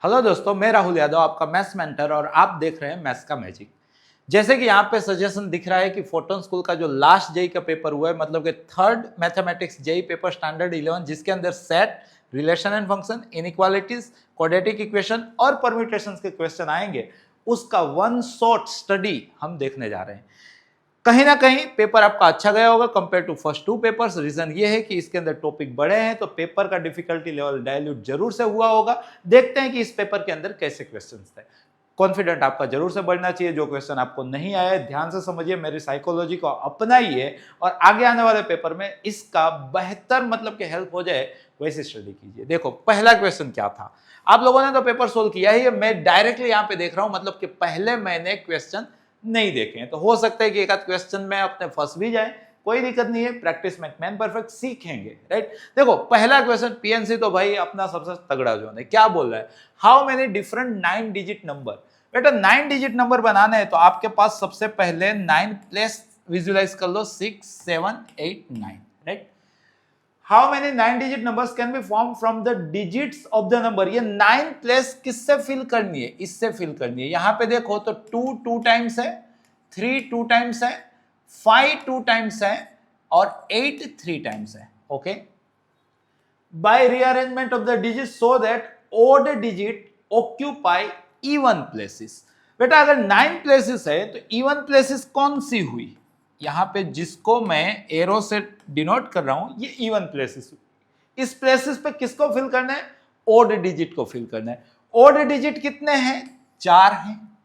Hello दोस्तों, मैं राहुल यादव, आपका मैथ्स मेंटर, और आप देख रहे हैं मैथ्स का मैजिक। जैसे कि यहाँ पे सजेशन दिख रहा है कि फोटोन स्कूल का जो लास्ट जेई का पेपर हुआ है, मतलब कि third mathematics JEE paper standard 11, जिसके अंदर set, relation and function, inequalities, quadratic equation और परम्यूटेशंस के क्वेश्चन आएंगे, उसका वन शॉट स्टडी हम देखने जा रहे हैं। कहीं ना कहीं पेपर आपका अच्छा गया होगा compare to first two papers. Reason ये है कि इसके अंदर टॉपिक बड़े हैं, तो पेपर का डिफिकल्टी लेवल डायल्यूट जरूर से हुआ होगा। देखते हैं कि इस पेपर के अंदर कैसे क्वेश्चंस थे। कॉन्फिडेंट आपका जरूर से बढ़ना चाहिए। जो क्वेश्चन आपको नहीं आया है, ध्यान से समझिए, मेरी साइकोलॉजी को अपनाइए और आगे आने वाले पेपर में इसका बेहतर मतलब कि हेल्प हो जाए वैसे स्टडी कीजिए। देखो पहला क्वेश्चन क्या था, आप लोगों ने तो पेपर सोल्व किया ही है, मैं डायरेक्टली यहाँ पे देख रहा हूं, मतलब कि पहले मैंने क्वेश्चन नहीं देखे हैं, तो हो सकता है कि एक आध क्वेश्चन में अपने फंस भी जाए, कोई दिक्कत नहीं है, प्रैक्टिस में मैन परफेक्ट सीखेंगे, राइट। देखो पहला क्वेश्चन पीएनसी तो भाई अपना सबसे तगड़ा जोन है। क्या बोल रहा है, how many different 9 digit number. बेटा 9 डिजिट नंबर बनाना है तो आपके पास सबसे पहले 9 प्लेस विजुलाइज कर लो, 6 7 8 9, right. How many 9 digit numbers can be form from the digits of the number. ये 9 प्लेस किससे फिल करनी है, इससे फिल करनी है। यहां पे देखो तो 2 2 टाइम्स है, 3 2 टाइम्स है, 5 2 टाइम्स है और 8 3 टाइम्स है। Okay, by rearrangement of the digit so that odd digit occupy even places. बेटा अगर 9 प्लेसेस है तो इवन प्लेसेस कौन सी हुई, यहां पे जिसको मैं एरो से डिनोट कर रहा हूं, ये इवन प्लेसेस। इस प्लेसेस पे किसको फिल करना है, ओड डिजिट को फिल करना है। ओड डिजिट कितने हैं, 4 हैं।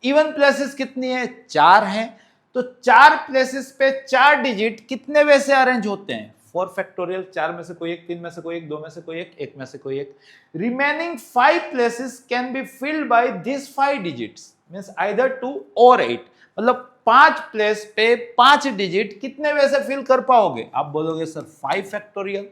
इवन प्लेसेस कितनी है, 4 हैं। तो 4 प्लेसेस पे 4 डिजिट कितने वे से अरेंज होते हैं, 4 फैक्टोरियल। 4 में से कोई एक, 3 में से कोई एक, 2 में से कोई एक, 1 में से कोई एक। Remaining 5 places can be filled by this 5 digits, means either 2 और 8। मतलब 5 प्लेस पे 5 डिजिट कितने वे से फिल कर पाओगे। आप बोलोगे सर 5 फैक्टोरियल,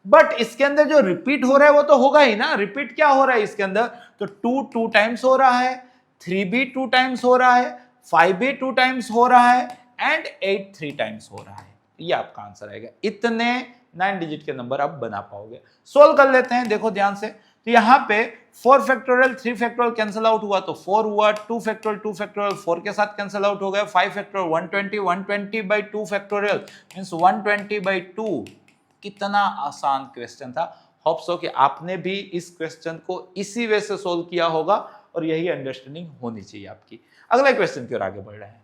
बट इसके अंदर जो रिपीट हो रहा है वो तो होगा ही ना। रिपीट क्या हो रहा है इसके अंदर, तो 2 2 टाइम्स हो रहा है, 3 भी 2 टाइम्स हो रहा है, 5 भी 2 टाइम्स हो रहा है एंड 8 3 टाइम्स हो रहा है। ये आपका आंसर आएगा। इतने 9 डिजिट के नंबर आप बना पाओगे। सोल्व कर लेते हैं, देखो ध्यान से। तो यहां पे 4 फैक्टोरियल 3 फैक्टोरियल कैंसिल आउट हुआ तो 4 हुआ, 2 फैक्टोरियल 4 के साथ कैंसिल आउट हो गया, 5 factorial 120 by 2 factorial means 120 by 2। कितना आसान क्वेश्चन था। होप सो कि आपने भी इस क्वेश्चन को इसी वे से सोल्व किया होगा और यही अंडरस्टैंडिंग होनी चाहिए आपकी। अगला क्वेश्चन की ओर आगे बढ़ रहे हैं।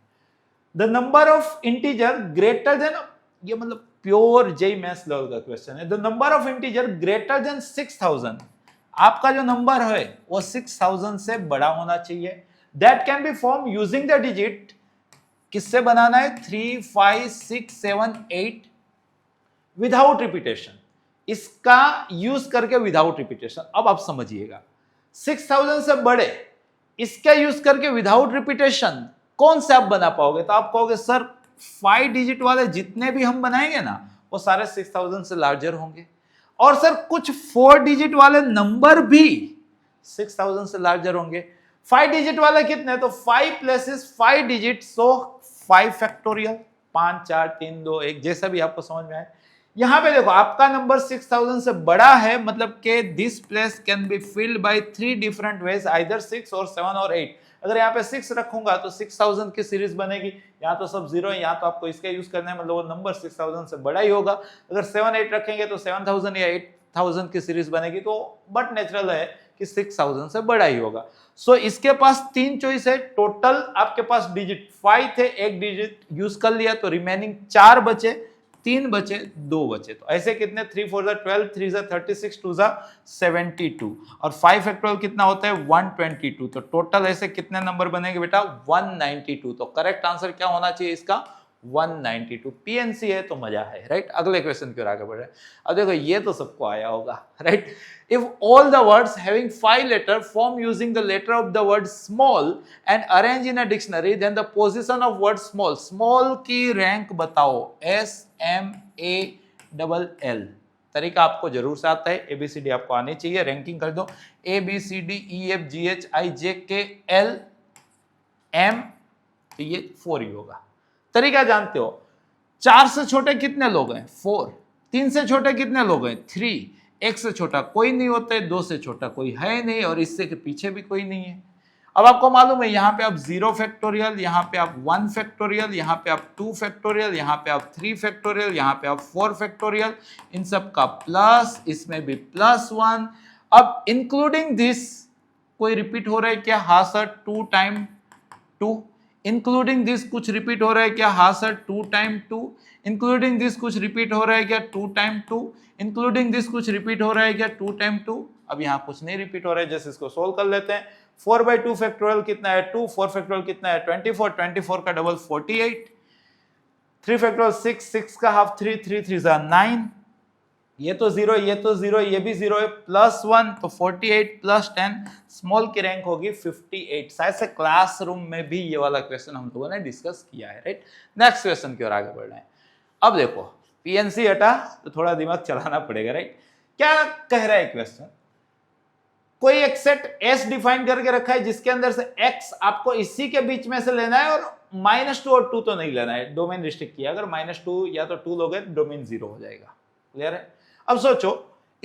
The number of integer greater than, ये मतलब प्योर जेई मैथ्स लेवल का क्वेश्चन है। The number of integer greater than 6000, आपका जो नंबर है वो 6000 से बड़ा होना चाहिए। That can be form using the digit, किससे बनाना है, 3 5 6 7 8 विदाउट रिपीटेशन। इसका यूज करके विदाउट रिपीटेशन। अब आप समझिएगा, 6000 से बड़े इसका यूज करके विदाउट रिपीटेशन कौन से आप बना पाओगे। तो आप कहोगे सर 5 डिजिट वाले जितने भी हम बनाएंगे ना वो सारे 6000 से लार्जर होंगे, और सर कुछ 4 डिजिट वाले नंबर भी 6000 से लार्जर होंगे। 5 डिजिट वाले कितने, तो 5 प्लेसेस 5 डिजिट, सो 5 फैक्टोरियल, 5 4 3 2 1, जैसा भी आपको समझ में आए। यहां पे देखो आपका नंबर 6000 से बड़ा है, मतलब के this place can be filled by 3 different ways, either 6 और 7 और 8। अगर यहाँ पे 6 रखूंगा तो 6000 की सीरीज बनेगी, यहाँ तो सब 0 है, यहाँ तो आपको इसका यूज करना है, मतलब वो नंबर 6000 से बड़ा ही होगा। अगर 7 8 रखेंगे तो 7000 या 8000 की सीरीज बनेगी, तो बट नेचुरल है कि 6000 से बड़ा ही होगा। सो इसके पास 3 चॉइस है। टोटल आपके पास डिजिट 5 थे, एक डिजिट यूज कर लिया तो रिमेनिंग 4 बचे, 3 बचे, 2 बचे। तो ऐसे कितने, 3 4 12, 3 36, 2 72 और 5 फैक्टोरियल कितना होता है, 122। तो टोटल ऐसे कितने नंबर बनेंगे बेटा, 192। तो करेक्ट आंसर क्या होना चाहिए इसका, 192। पीएनसी है तो मजा है, राइट। अगले क्वेश्चन की ओर आगे बढ़ रहे हैं। अब देखो ये तो सबको आया होगा, right. If all the words having 5 letter form using the letter of the word small and arrange in a dictionary, then the position of word small, small की रैंक बताओ, SMALL। तरीका आपको जरूर से आता है, ABCD आपको आनी चाहिए, रैंकिंग कर दो, ABCDEFGHIJKL M, तो ये 4 ही होगा। तरीका जानते हो, 4 से छोटे कितने लोग हैं, 4। 3 से छोटे कितने लोग हैं, 3। 1 से छोटा कोई नहीं होता है, 2 से छोटा कोई है नहीं, और इससे के पीछे भी कोई नहीं है। अब आपको मालूम है यहाँ पे आप 0 फैक्टोरियल, यहाँ पे आप 1 फैक्टोरियल, यहाँ पे आप 2 फैक्टोरियल, यहाँ पे आप 3 फैक्टोरियल, यहाँ पे आप 4 फैक्टोरियल, इन सब का प्लस, इसमें भी +1। अब इंक्लूडिंग दिस कोई रिपीट हो रहा है क्या? हाँ सर, 2 टाइम 2। इंक्लूडिंग दिस कुछ रिपीट हो रहा है क्या? हाँ सर, 2 टाइम 2। इंक्लूडिंग दिस कुछ रिपीट हो रहा है क्या? 2 टाइम 2। इंक्लूडिंग दिस कुछ रिपीट हो रहा है क्या? 2 टाइम 2। अब यहाँ कुछ नहीं रिपीट हो रहा है, जैसे इसको सोल्व कर लेते हैं। 4/2 फैक्टोरियल कितना है? 2। 4 फैक्टोरियल कितना है? 24। 24 का डबल 48। 3 फैक्टोरियल 6। 6 का हाफ 3। 3 3 9। ये तो 0, ये तो 0, ये भी 0 है, +1, तो 48 + 10, स्मॉल की रैंक होगी 58। शायद से क्लासरूम में भी ये वाला क्वेश्चन हम लोगों ने डिस्कस किया है, राइट। नेक्स्ट क्वेश्चन की ओर आगे बढ़ रहे हैं। अब देखो पीएनसी हटा तो थोड़ा दिमाग चलाना पड़ेगा, राइट। क्या कह रहा है क्वेश्चन? कोई एक सेट S डिफाइन करके रखा है जिसके अंदर से X आपको इसी के बीच में से लेना है, और -2 और 2 तो नहीं लेना है, डोमेन रिस्ट्रिक्ट किया। अगर -2 या तो 2 लोगे तो डोमेन 0 हो जाएगा। क्लियर है? अब सोचो,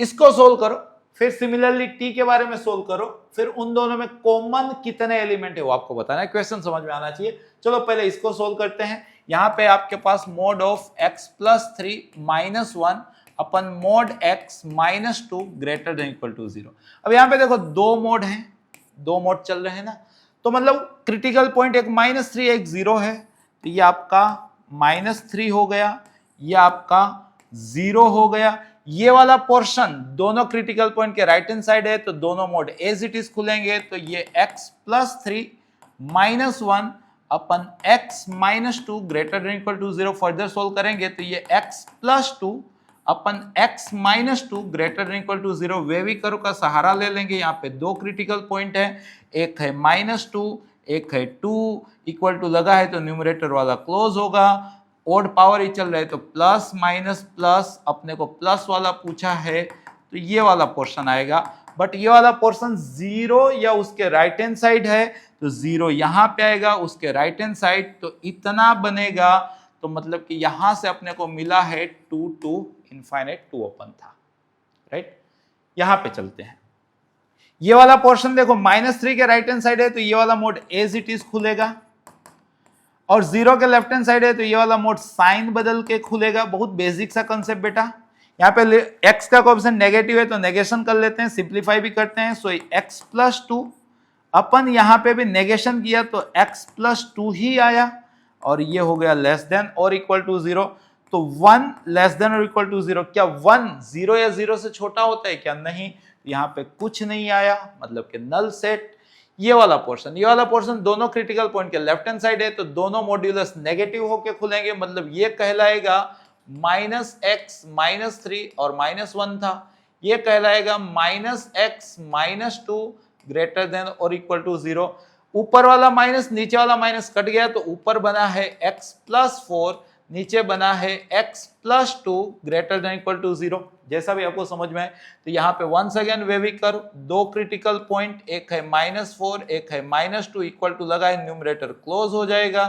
इसको सोल्व करो, फिर सिमिलरली T के बारे में सोल्व करो, फिर उन दोनों में कॉमन कितने एलिमेंट है वो आपको बताना है। क्वेश्चन समझ में आना चाहिए। चलो पहले इसको सोल्व करते हैं। यहाँ पे आपके पास mod of x + 3 - 1 upon mod x - 2 greater than equal to 0। अब यहाँ पे देखो 2 मोड हैं, 2 मोड चल रहे हैं ना, तो मतलब क्रिटिकल पॉइंट एक -3 एक 0 है, तो ये आपका -3 हो गया, ये आपका 0 हो गया। ये वाला पोर्शन दोनों क्रिटिकल पॉइंट के राइट हैंड साइड है, तो दोनों मोड एज इट इज खुलेंगे। तो ये x + 3 - 1 upon x - 2 greater than equal to 0 further solve करेंगे, तो ये x + 2 upon x - 2 greater than equal to 0 wavy curve का सहारा ले लेंगे। यहाँ पे 2 क्रिटिकल पॉइंट है, एक है -2, एक है 2, इक्वल टू लगा है तो न्यूमरेटर वाला क्लोज होगा। ओड पावर ही चल रहा है तो प्लस माइनस प्लस, अपने को प्लस वाला पूछा है तो ये वाला पोर्शन आएगा। बट ये वाला पोर्शन 0 या उसके राइट हैंड साइड है, तो 0 यहाँ पे आएगा, उसके राइट हैंड साइड तो इतना बनेगा। तो मतलब कि यहां से अपने को मिला है 2 to इनफाइनाइट 2 ओपन था, राइट। यहां पे चलते हैं। ये वाला पोर्शन देखो -3 के राइट हैंड साइड है, तो ये वाला मोड एज इट इज खुलेगा, और 0 के लेफ्ट हैंड साइड है तो ये वाला मोड साइन बदल के खुलेगा। बहुत बेसिक सा कंसेप्ट बेटा। यहाँ पे x का कोएफिशिएंट नेगेटिव है तो नेगेशन कर लेते हैं, सिंप्लीफाई भी करते हैं। सो x + 2 अपन यहाँ पे भी नेगेशन किया तो x + 2 ही आया, और ये हो गया लेस देन और इक्वल टू 0। तो 1 लेस देन और इक्वल टू 0, क्या 1 0 या 0 से छोटा होता है क्या? नहीं, यहाँ पे कुछ नहीं आया, मतलब कि नल सेट। ये वाला पोर्शन दोनों क्रिटिकल पॉइंट के लेफ्ट हैंड साइड है, तो दोनों मॉड्यूलस नेगेटिव होके खुलेंगे, मतलब ये कहलाएगा -x - 3 और -1 था, ये कहलाएगा -x - 2 ग्रेटर देन और इक्वल टू 0। ऊपर वाला माइनस नीचे वाला माइनस कट गया, तो ऊपर बना है x + 4, नीचे बना है x + 2 greater than equal to 0। जैसा भी आपको समझ में आए। तो यहाँ पे once again wavy curve, 2 critical point, एक है -4 एक है -2, इक्वल टू लगा है, न्यूमरेटर क्लोज हो जाएगा,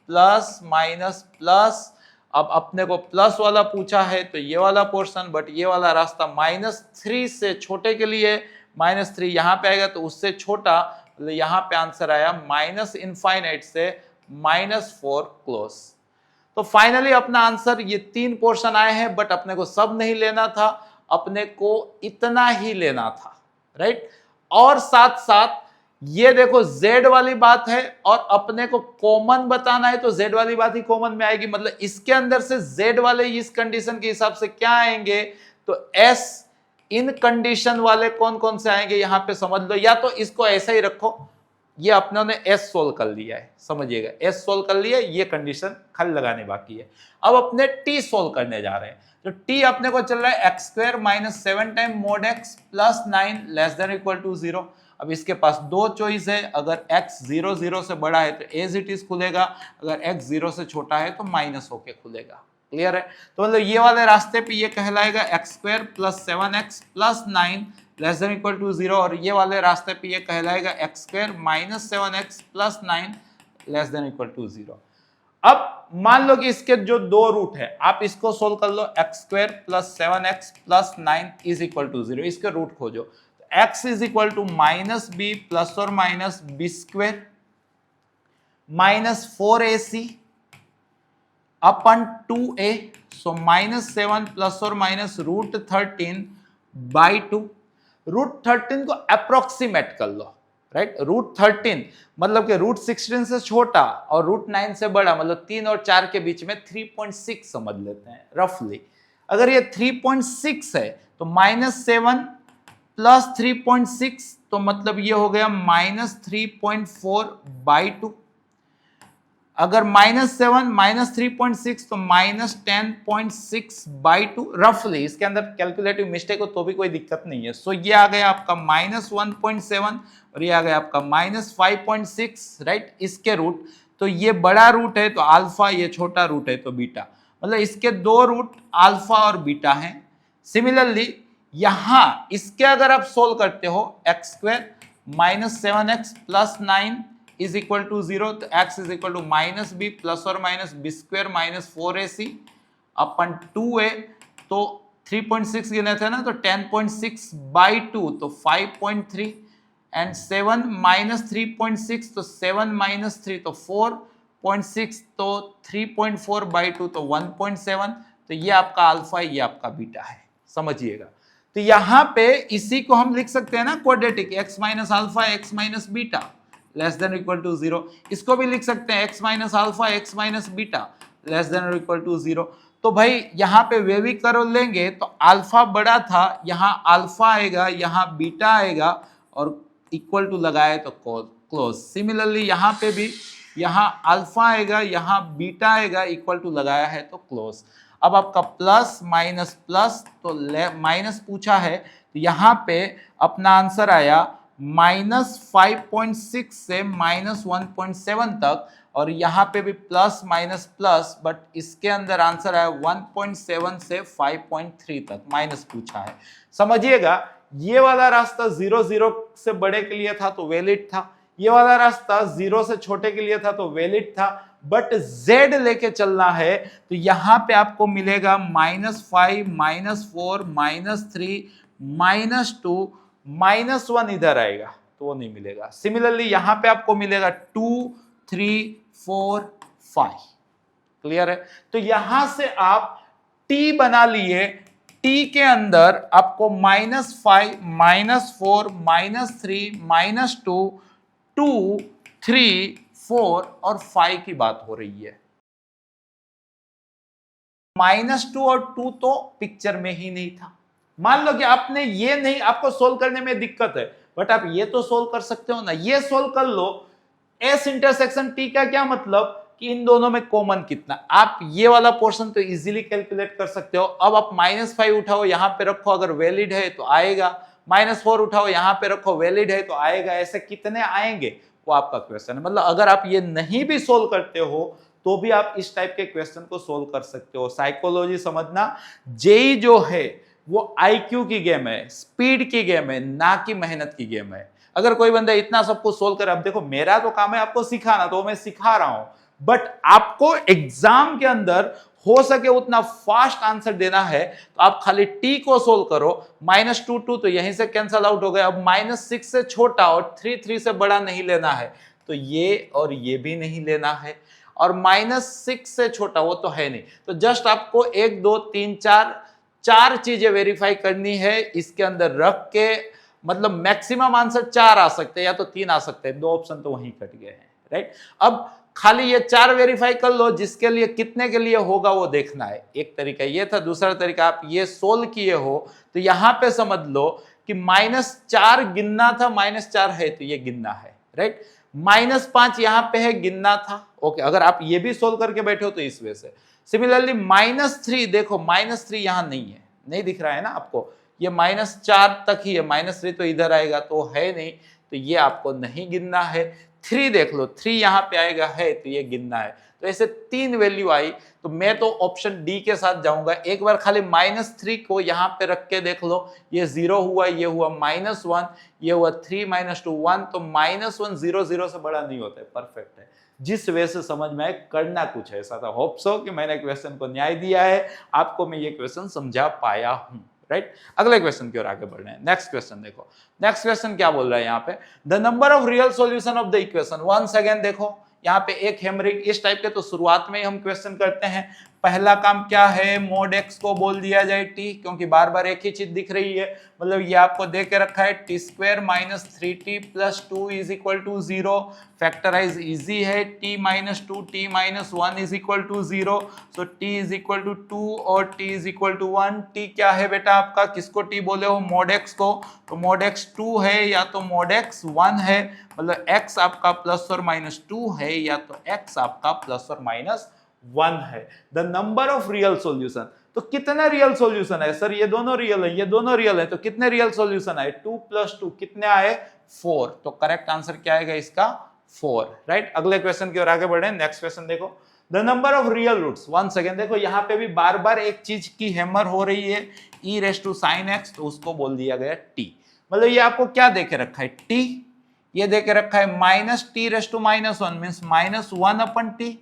प्लस माइनस प्लस। अब अपने को प्लस वाला पूछा है तो ये वाला पोर्शन, बट ये वाला रास्ता -3 से छोटे के लिए, -3 यहाँ पे आएगा तो उससे छोटा, यहाँ पे आंसर आया -∞ से -4 क्लोज। तो फाइनली अपना आंसर ये 3 पोर्शन आए हैं, बट अपने को सब नहीं लेना था, अपने को इतना ही लेना था, राइट। और साथ साथ ये देखो z वाली बात है, और अपने को कॉमन बताना है तो z वाली बात ही कॉमन में आएगी। मतलब इसके अंदर से z वाले इस कंडीशन के हिसाब से क्या आएंगे, तो s इन कंडीशन वाले कौन कौन से आएंगे यहाँ पे समझ लो। या तो इसको ऐसा ही रखो, ये अपनों ने s सोल्व कर लिया है, समझिएगा s सोल्व कर लिया, ये कंडीशन खाली लगाने बाकी है। अब अपने t सोल्व करने जा रहे हैं, तो t अपने को चल रहा है x² - 7 time mod x + 9 less than equal to 0। अब इसके पास 2 चॉइस है, अगर x 0 0 से बड़ा है तो एज इट इज खुलेगा, अगर x 0 से छोटा है तो माइनस होके खुलेगा। क्लियर है? तो मतलब ये वाले रास्ते पे ये कहलाएगा x² + 7x + 9 less than equal to 0, और ये वाले रास्ते पे ये कहलाएगा x² - 7x + 9 less than equal to 0। अब मान लो कि इसके जो दो रूट है, आप इसको सोल्व कर लो, x² + 7x + 9 = 0, इसके रूट खोजो। x = -b ± b² -4ac upon 2a, so -7 ± √13/2। √13 को अप्रोक्सीमेट कर लो, राइट। √13 मतलब कि √16 से छोटा और √9 से बड़ा, मतलब 3 और 4 के बीच में 3.6 समझ लेते हैं रफली। अगर ये 3.6 है तो -7 + 3.6 तो मतलब ये हो गया -3.4/2। अगर -7 - 3.6 तो -10.6/2 रफली। इसके अंदर कैलकुलेटिव मिस्टेक हो तो भी कोई दिक्कत नहीं है। सो ये आ गया आपका -1.7 और ये आ गया आपका -5.6, राइट। इसके रूट, तो ये बड़ा रूट है तो अल्फा, ये छोटा रूट है तो बीटा, मतलब इसके दो रूट अल्फा और बीटा हैं। सिमिलरली यहां इसके अगर आप सोल्व करते हो, x² - 7x + 9 = 0, तो x = -b ± b² - 4ac upon 2a, तो 3.6 गिने थे ना, तो 10.6/2 तो 5.3 एंड 7 - 3.6 तो 7 - 3 तो 4.6 तो 3.4/2 तो 1.7। तो ये आपका अल्फा है, ये आपका बीटा है, समझिएगा। तो यहां पे इसी को हम लिख सकते हैं ना quadratic, x - alpha x - beta < 0। इसको भी लिख सकते हैं x - अल्फा x - बीटा < 0। तो भाई यहां पे वे भी कर लेंगे तो अल्फा बड़ा था, यहां अल्फा आएगा, यहां बीटा आएगा और इक्वल टू लगाए तो क्लोज। सिमिलरली यहां पे भी, यहां अल्फा आएगा, यहां बीटा आएगा, इक्वल टू लगाया है तो क्लोज। अब आपका प्लस माइनस प्लस, तो माइनस पूछा है तो यहां पे अपना आंसर आया -5.6 से -1.7 तक, और यहां पे भी प्लस माइनस प्लस, बट इसके अंदर आंसर आया 1.7 से 5.3 तक, माइनस पूछा है। समझिएगा, ये वाला रास्ता 0 से बड़े के लिए था तो वैलिड था, ये वाला रास्ता 0 से छोटे के लिए था तो वैलिड था, बट z लेके चलना है तो यहां पे आपको मिलेगा -5 -4 -3 -2 -1 इधर आएगा तो वो नहीं मिलेगा। सिमिलरली यहां पे आपको मिलेगा 2 3 4 5। क्लियर है? तो यहां से आप t बना लिए, t के अंदर आपको -5 -4 -3 -2 2 3 4 और 5 की बात हो रही है। -2 और 2 तो पिक्चर में ही नहीं था। मान लो कि आपने ये नहीं, आपको सोल्व करने में दिक्कत है, बट आप ये तो सोल्व कर सकते हो ना, ये सोल्व कर लो। S इंटरसेक्शन T का क्या मतलब कि इन दोनों में कॉमन कितना, आप ये वाला पोर्शन तो इजीली कैलकुलेट कर सकते हो। अब आप -5 उठाओ, यहां पे रखो, अगर वैलिड है तो आएगा, -4 उठाओ, यहां पे रखो, वैलिड है तो आएगा। ऐसे कितने आएंगे वो आपका क्वेश्चन है। मतलब अगर आप ये नहीं भी सोल्व करते हो तो भी आप इस टाइप के क्वेश्चन को सोल्व कर सकते हो। साइकोलॉजी समझना, जेई जो है वो आईक्यू की गेम है, स्पीड की गेम है, ना कि मेहनत की गेम है। अगर कोई बंदा इतना सब कुछ सोल्व करे, अब देखो मेरा तो काम है आपको सिखाना, तो मैं सिखा रहा हूं, बट आपको एग्जाम के अंदर हो सके उतना फास्ट आंसर देना है, तो आप खाली टी को सोल्व करो। -2 तो यहीं से कैंसल आउट हो गया। अब -6 से छोटा और 3 से बड़ा नहीं लेना है, तो ये और ये भी नहीं लेना है, और -6 से छोटा वो तो है नहीं। तो जस्ट आपको 1 2 3 4 चीजें वेरीफाई करनी है इसके अंदर रख के, मतलब मैक्सिमम आंसर 4 आ सकते हैं या तो 3 आ सकते हैं, 2 ऑप्शन तो वहीं कट गए हैं, राइट। अब खाली ये 4 वेरीफाई कर लो, जिसके लिए कितने के लिए होगा वो देखना है। एक तरीका ये था, दूसरा तरीका आप ये सोल्व किए हो तो यहां पे समझ लो कि -4 गिनना था, -4 है तो ये गिनना है, राइट। -5 यहां पे है, गिनना था, ओके। अगर आप ये भी सोल्व करके बैठे हो तो इस वजह से। सिमिलरली -3 देखो, -3 यहां नहीं है, नहीं दिख रहा है ना आपको, ये -4 तक ही है, -3 तो इधर आएगा तो है नहीं, तो ये आपको नहीं गिनना है। 3 देख लो, 3 यहां पे आएगा है तो ये गिनना है। तो ऐसे 3 वैल्यू आई, तो मैं तो ऑप्शन डी के साथ जाऊंगा। एक बार खाली -3 को यहां पे रख के देख लो, ये 0 हुआ, ये हुआ -1, ये हुआ 3 - 2 1, तो -1 0 0 से बड़ा नहीं होता है, परफेक्ट है। जिस वे से समझ में आए, करना कुछ ऐसा था। होप सो कि मैंने क्वेश्चन को न्याय दिया है, आपको मैं ये क्वेश्चन समझा पाया हूं, राइट। अगले क्वेश्चन की ओर आगे बढ़ रहे हैं। नेक्स्ट क्वेश्चन देखो, नेक्स्ट क्वेश्चन क्या बोल रहा है यहाँ पे, the number of real solution of the equation. Once again देखो यहाँ पे एक हेमरिक इस टाइप के तो शुरुआत में ही हम क्वेश्चन करते हैं। पहला काम क्या है, मोड एक्स को बोल दिया जाए टी, क्योंकि बार बार एक ही चीज दिख रही है, मतलब ये आपको दे के रखा है T square minus 3t plus 2 is equal to 0। Factorise easy है, t minus 2 t minus 1 is equal to 0। So t is equal to 2 और t is equal to 1। t क्या है बेटा आपका, किसको t बोले हो, मोड x को, तो मोड x 2 है या तो मोड x 1 है, मतलब x आपका प्लस और माइनस 2 है या तो x आपका प्लस और माइनस 1 है। The number of real solution, तो कितने रियल सॉल्यूशन है सर, ये दोनों रियल है, ये दोनों रियल है, तो कितने रियल सॉल्यूशन आए, 2 प्लस 2 कितने आए, 4। तो करेक्ट आंसर क्या आएगा इसका, 4, राइट। अगले क्वेश्चन की ओर आगे बढ़े। नेक्स्ट क्वेश्चन देखो, the number of real roots. Once again देखो यहाँ पे भी बार बार एक चीज की हैमर हो रही है, e raise to sine X, तो उसको बोल दिया गया t। मतलब ये आपको क्या देके रखा है, t, ये देके रखा है minus T raise to minus 1 means minus 1 upon T,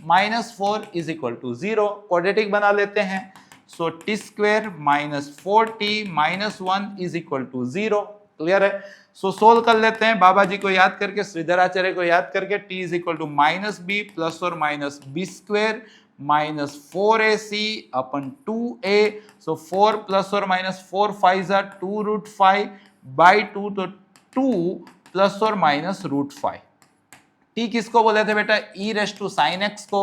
minus 4 is equal to 0। Quadratic बना लेते हैं, so T square minus 4t minus 1 is equal to 0। Clear है। सो सोल्व कर लेते हैं, बाबा जी को याद करके, श्रीधराचार्य को याद करके, t is equal to minus B plus और minus B square minus 4ac upon 2a। So 4 plus और माइनस 4 5 2 रूट 5 बाई 2, तो 2 प्लस और माइनस रूट 5। टी किसको बोले थे बेटा, ई रेस टू साइन एक्स को।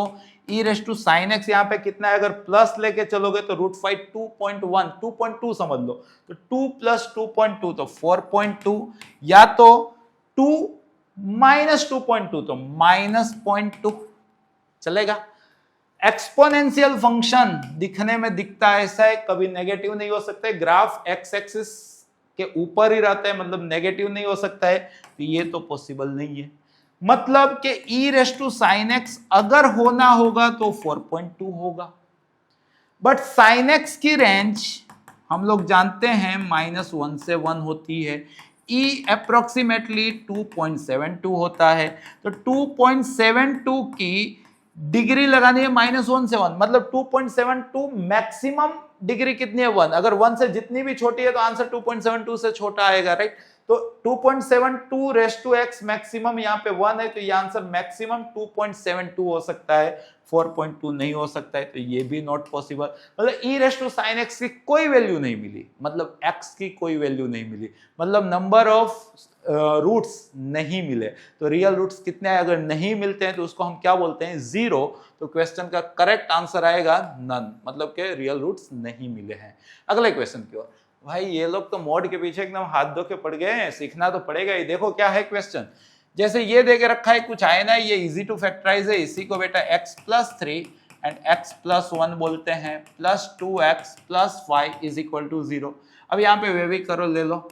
ई रेस टू साइन एक्स यहाँ पे कितना है, अगर प्लस लेके चलोगे तो रूट 5 2.1 2.2 समझ लो, तो 2 प्लस 2.2 तो 4.2, या तो 2 माइनस 2.2 तो माइनस 0.2 चलेगा। एक्सपोनेंशियल फंक्शन दिखने में दिखता है ऐसा है, कभी नेगेटिव नहीं हो सकता है, ग्राफ एक्स एक्सिस के ऊपर ही रहता है, मतलब नेगेटिव नहीं हो सकता है, तो ये तो पॉसिबल नहीं है। मतलब कि e raise to sine X अगर होना होगा तो 4.2 होगा, बट साइन एक्स की रेंज हम लोग जानते हैं -1 से 1 होती है, e अप्रोक्सीमेटली 2.72 होता है, तो 2.72 की डिग्री लगानी है -1 से 1, मतलब 2.72 मैक्सिमम डिग्री कितनी है, 1। अगर 1 से जितनी भी छोटी है तो आंसर 2.72 से छोटा आएगा, राइट। तो 2.72 रेस टू एक्स मैक्सिमम यहाँ पे 1 है, तो ये आंसर मैक्सिमम 2.72 हो सकता है, 4.2 नहीं हो सकता है, तो ये भी नॉट पॉसिबल। मतलब e raise to sine X की कोई वैल्यू नहीं मिली, मतलब x की कोई वैल्यू नहीं मिली, मतलब नंबर ऑफ रूट्स नहीं मिले। तो रियल रूट्स कितने हैं, अगर नहीं मिलते हैं तो उसको हम क्या बोलते हैं, 0। तो क्वेश्चन का करेक्ट आंसर आएगा नन, मतलब के रियल रूट्स नहीं मिले हैं। अगले क्वेश्चन की ओर। भाई ये लोग तो मोड के पीछे एकदम हाथ धो के पड़ गए हैं, सीखना तो पड़ेगा ही। देखो क्या है क्वेश्चन, जैसे ये दे के रखा है कुछ आए ना, ये इजी टू फैक्टराइज है, इसी को बेटा x plus 3 and x plus 1 बोलते हैं, plus 2x plus 5 is equal to 0। अब यहाँ पे वे भी करो, ले लो,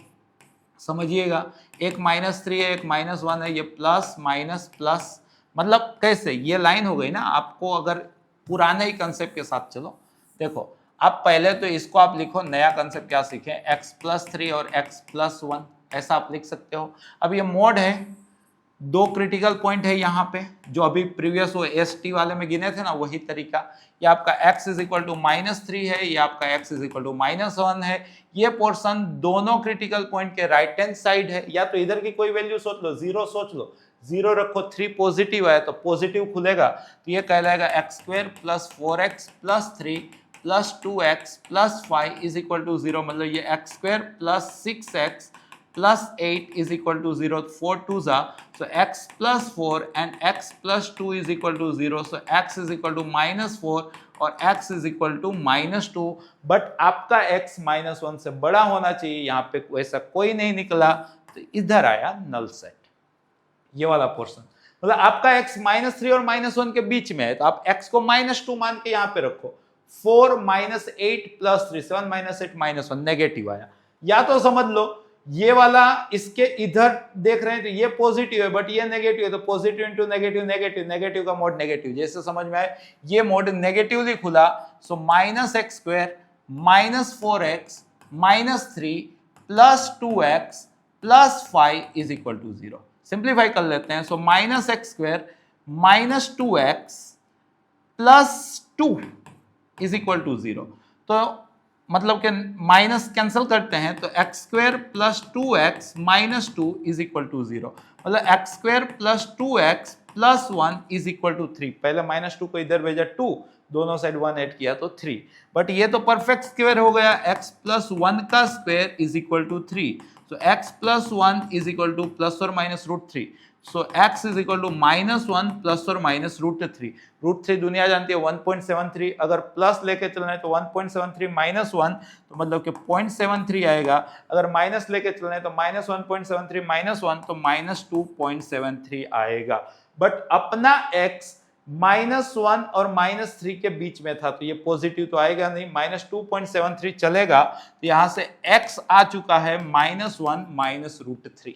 समझिएगा, एक -3 है, एक -1 है, ये प्लस माइनस प्लस, मतलब कैसे ये लाइन हो गई ना। आपको अगर पुराने ही कंसेप्ट के साथ चलो, देखो आप पहले तो इसको आप लिखो, नया कंसेप्ट क्या सीखें, x प्लस 3 और x प्लस 1, ऐसा आप लिख सकते हो। अब ये मोड है, दो क्रिटिकल पॉइंट है यहाँ पे, जो अभी प्रीवियस वो ST वाले में गिने थे ना, वही तरीका। ये आपका x इज इक्वल टू -3 है, ये आपका x इज इक्वल टू -1 है। ये पोर्शन दोनों क्रिटिकल पॉइंट के राइट हैंड साइड है, या तो इधर की कोई वैल्यू सोच लो, 0 सोच लो, 0 रखो, 3 पॉजिटिव है तो पॉजिटिव खुलेगा, तो ये कहलाएगा x² plus 4x plus 3 plus 2x plus 5 is equal to 0, मतलब ये x² plus 6x plus 8 is equal to 0, 4 2s are, so x plus 4 and x plus 2 is equal to 0, so x is equal to -4 और x is equal to -2, but आपका x -1 से बड़ा होना चाहिए, यहाँ पे वैसा कोई नहीं निकला, तो इधर आया नल सेट, ये वाला पोर्शन। मतलब आपका x -3 और -1 के बीच में है, तो आप x को -2 मान के यहाँ पे रखो, 4 -8 प्लस 3 7 -8 -1 नेगेटिव आया, या तो समझ लो ये वाला इसके इधर देख रहे हैं तो ये पॉजिटिव है बट ये नेगेटिव है, तो positive into negative, negative negative का मोड नेगेटिव, जैसे समझ में आए, ये मोड नेगेटिवली खुला, so -x² -4x -3 plus 2x plus 5 is equal to 0। Simplify कर लेते हैं, so -x² -2x plus 2 is equal to 0। तो मतलब कि माइनस कैंसिल करते हैं तो X square plus 2x minus 2 is equal to 0। मतलब X square plus 2x plus 1 is equal to 3। पहले -2 को इधर भेजा 2, दोनों साइड 1 ऐड किया तो 3। बट ये तो परफेक्ट स्क्वायर हो गया, x प्लस 1 का square is equal to 3। So x plus 1 is equal to plus और minus √3। So x is equal to -1 plus और माइनस √3। √3 दुनिया जानती है 1.73। अगर प्लस लेके चलना है तो 1.73 माइनस 1 तो मतलब कि 0.73 आएगा। अगर माइनस लेके चलना है तो -1.73 माइनस 1 तो -2.73 आएगा। बट अपना x -1 और -3 के बीच में था तो ये पॉजिटिव तो आएगा नहीं, -2.73 चलेगा। तो यहां से x आ चुका है -1 माइनस √3।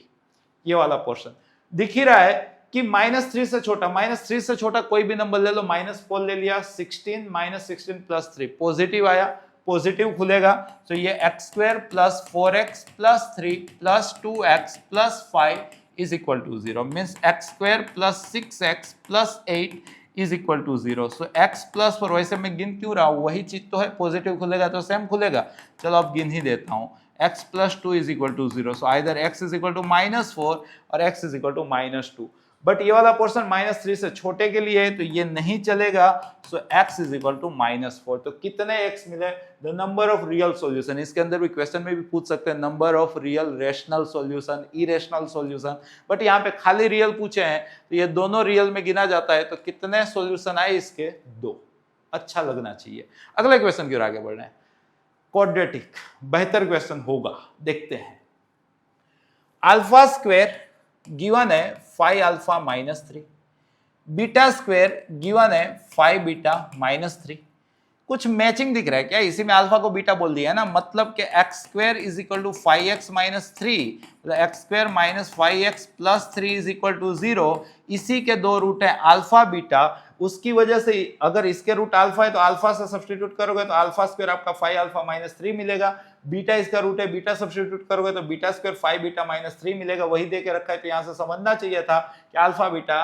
ये वाला पोर्शन दिख ही रहा है कि -3 से छोटा, -3 से छोटा कोई भी नंबर ले लो, -4 ले लिया, 16 -16 प्लस 3 पॉजिटिव आया, पॉजिटिव खुलेगा। तो ये x square plus 4x plus 3 plus 2x plus 5 is equal to 0। Means x square plus 6x plus 8 is equal to 0। So x plus 4, वैसे मैं गिन क्यों रहा हूं, वही चीज तो है, पॉजिटिव खुलेगा तो सेम खुलेगा। चलो अब गिन ही देता हूं, x plus 2 is equal to 0। So either x is equal to -4 और x is equal to -2। But ये वाला पोर्शन -3 से छोटे के लिए है तो ये नहीं चलेगा। सो x इज इक्वल टू -4। तो कितने x मिले, the number of real solution. इसके अंदर भी क्वेश्चन में भी पूछ सकते हैं number of real rational solution, irrational solution. But यहाँ पे खाली रियल पूछे हैं तो ये दोनों रियल में गिना जाता है। तो कितने सॉल्यूशन आए इसके, 2। अच्छा लगना चाहिए। अगले क्वेश्चन की ओर आगे बढ़ रहे हैं। क्वाड्रेटिक बेहतर क्वेश्चन होगा, देखते हैं। अल्फा स्क्वायर गिवन है 5 अल्फा -3, बीटा स्क्वायर गिवन है 5 बीटा -3। कुछ मैचिंग दिख रहा है क्या, इसी में अल्फा को बीटा बोल दिया है ना, मतलब कि X square is equal to 5x minus 3, X square minus 5x plus 3 is equal to 0। इसी के दो रूट है अल्फा बीटा, उसकी वजह से अगर इसके रूट अल्फा है तो अल्फा से सब्स्टिट्यूट करोगे तो अल्फा स्क्वायर आपका 5 अल्फा माइनस 3 मिलेगा। बीटा इसका रूट है, बीटा सब्स्टिट्यूट करोगे तो बीटा स्क्वायर 5 बीटा माइनस 3 मिलेगा। वही दे के रखा है तो यहां से समझना चाहिए था कि अल्फा बीटा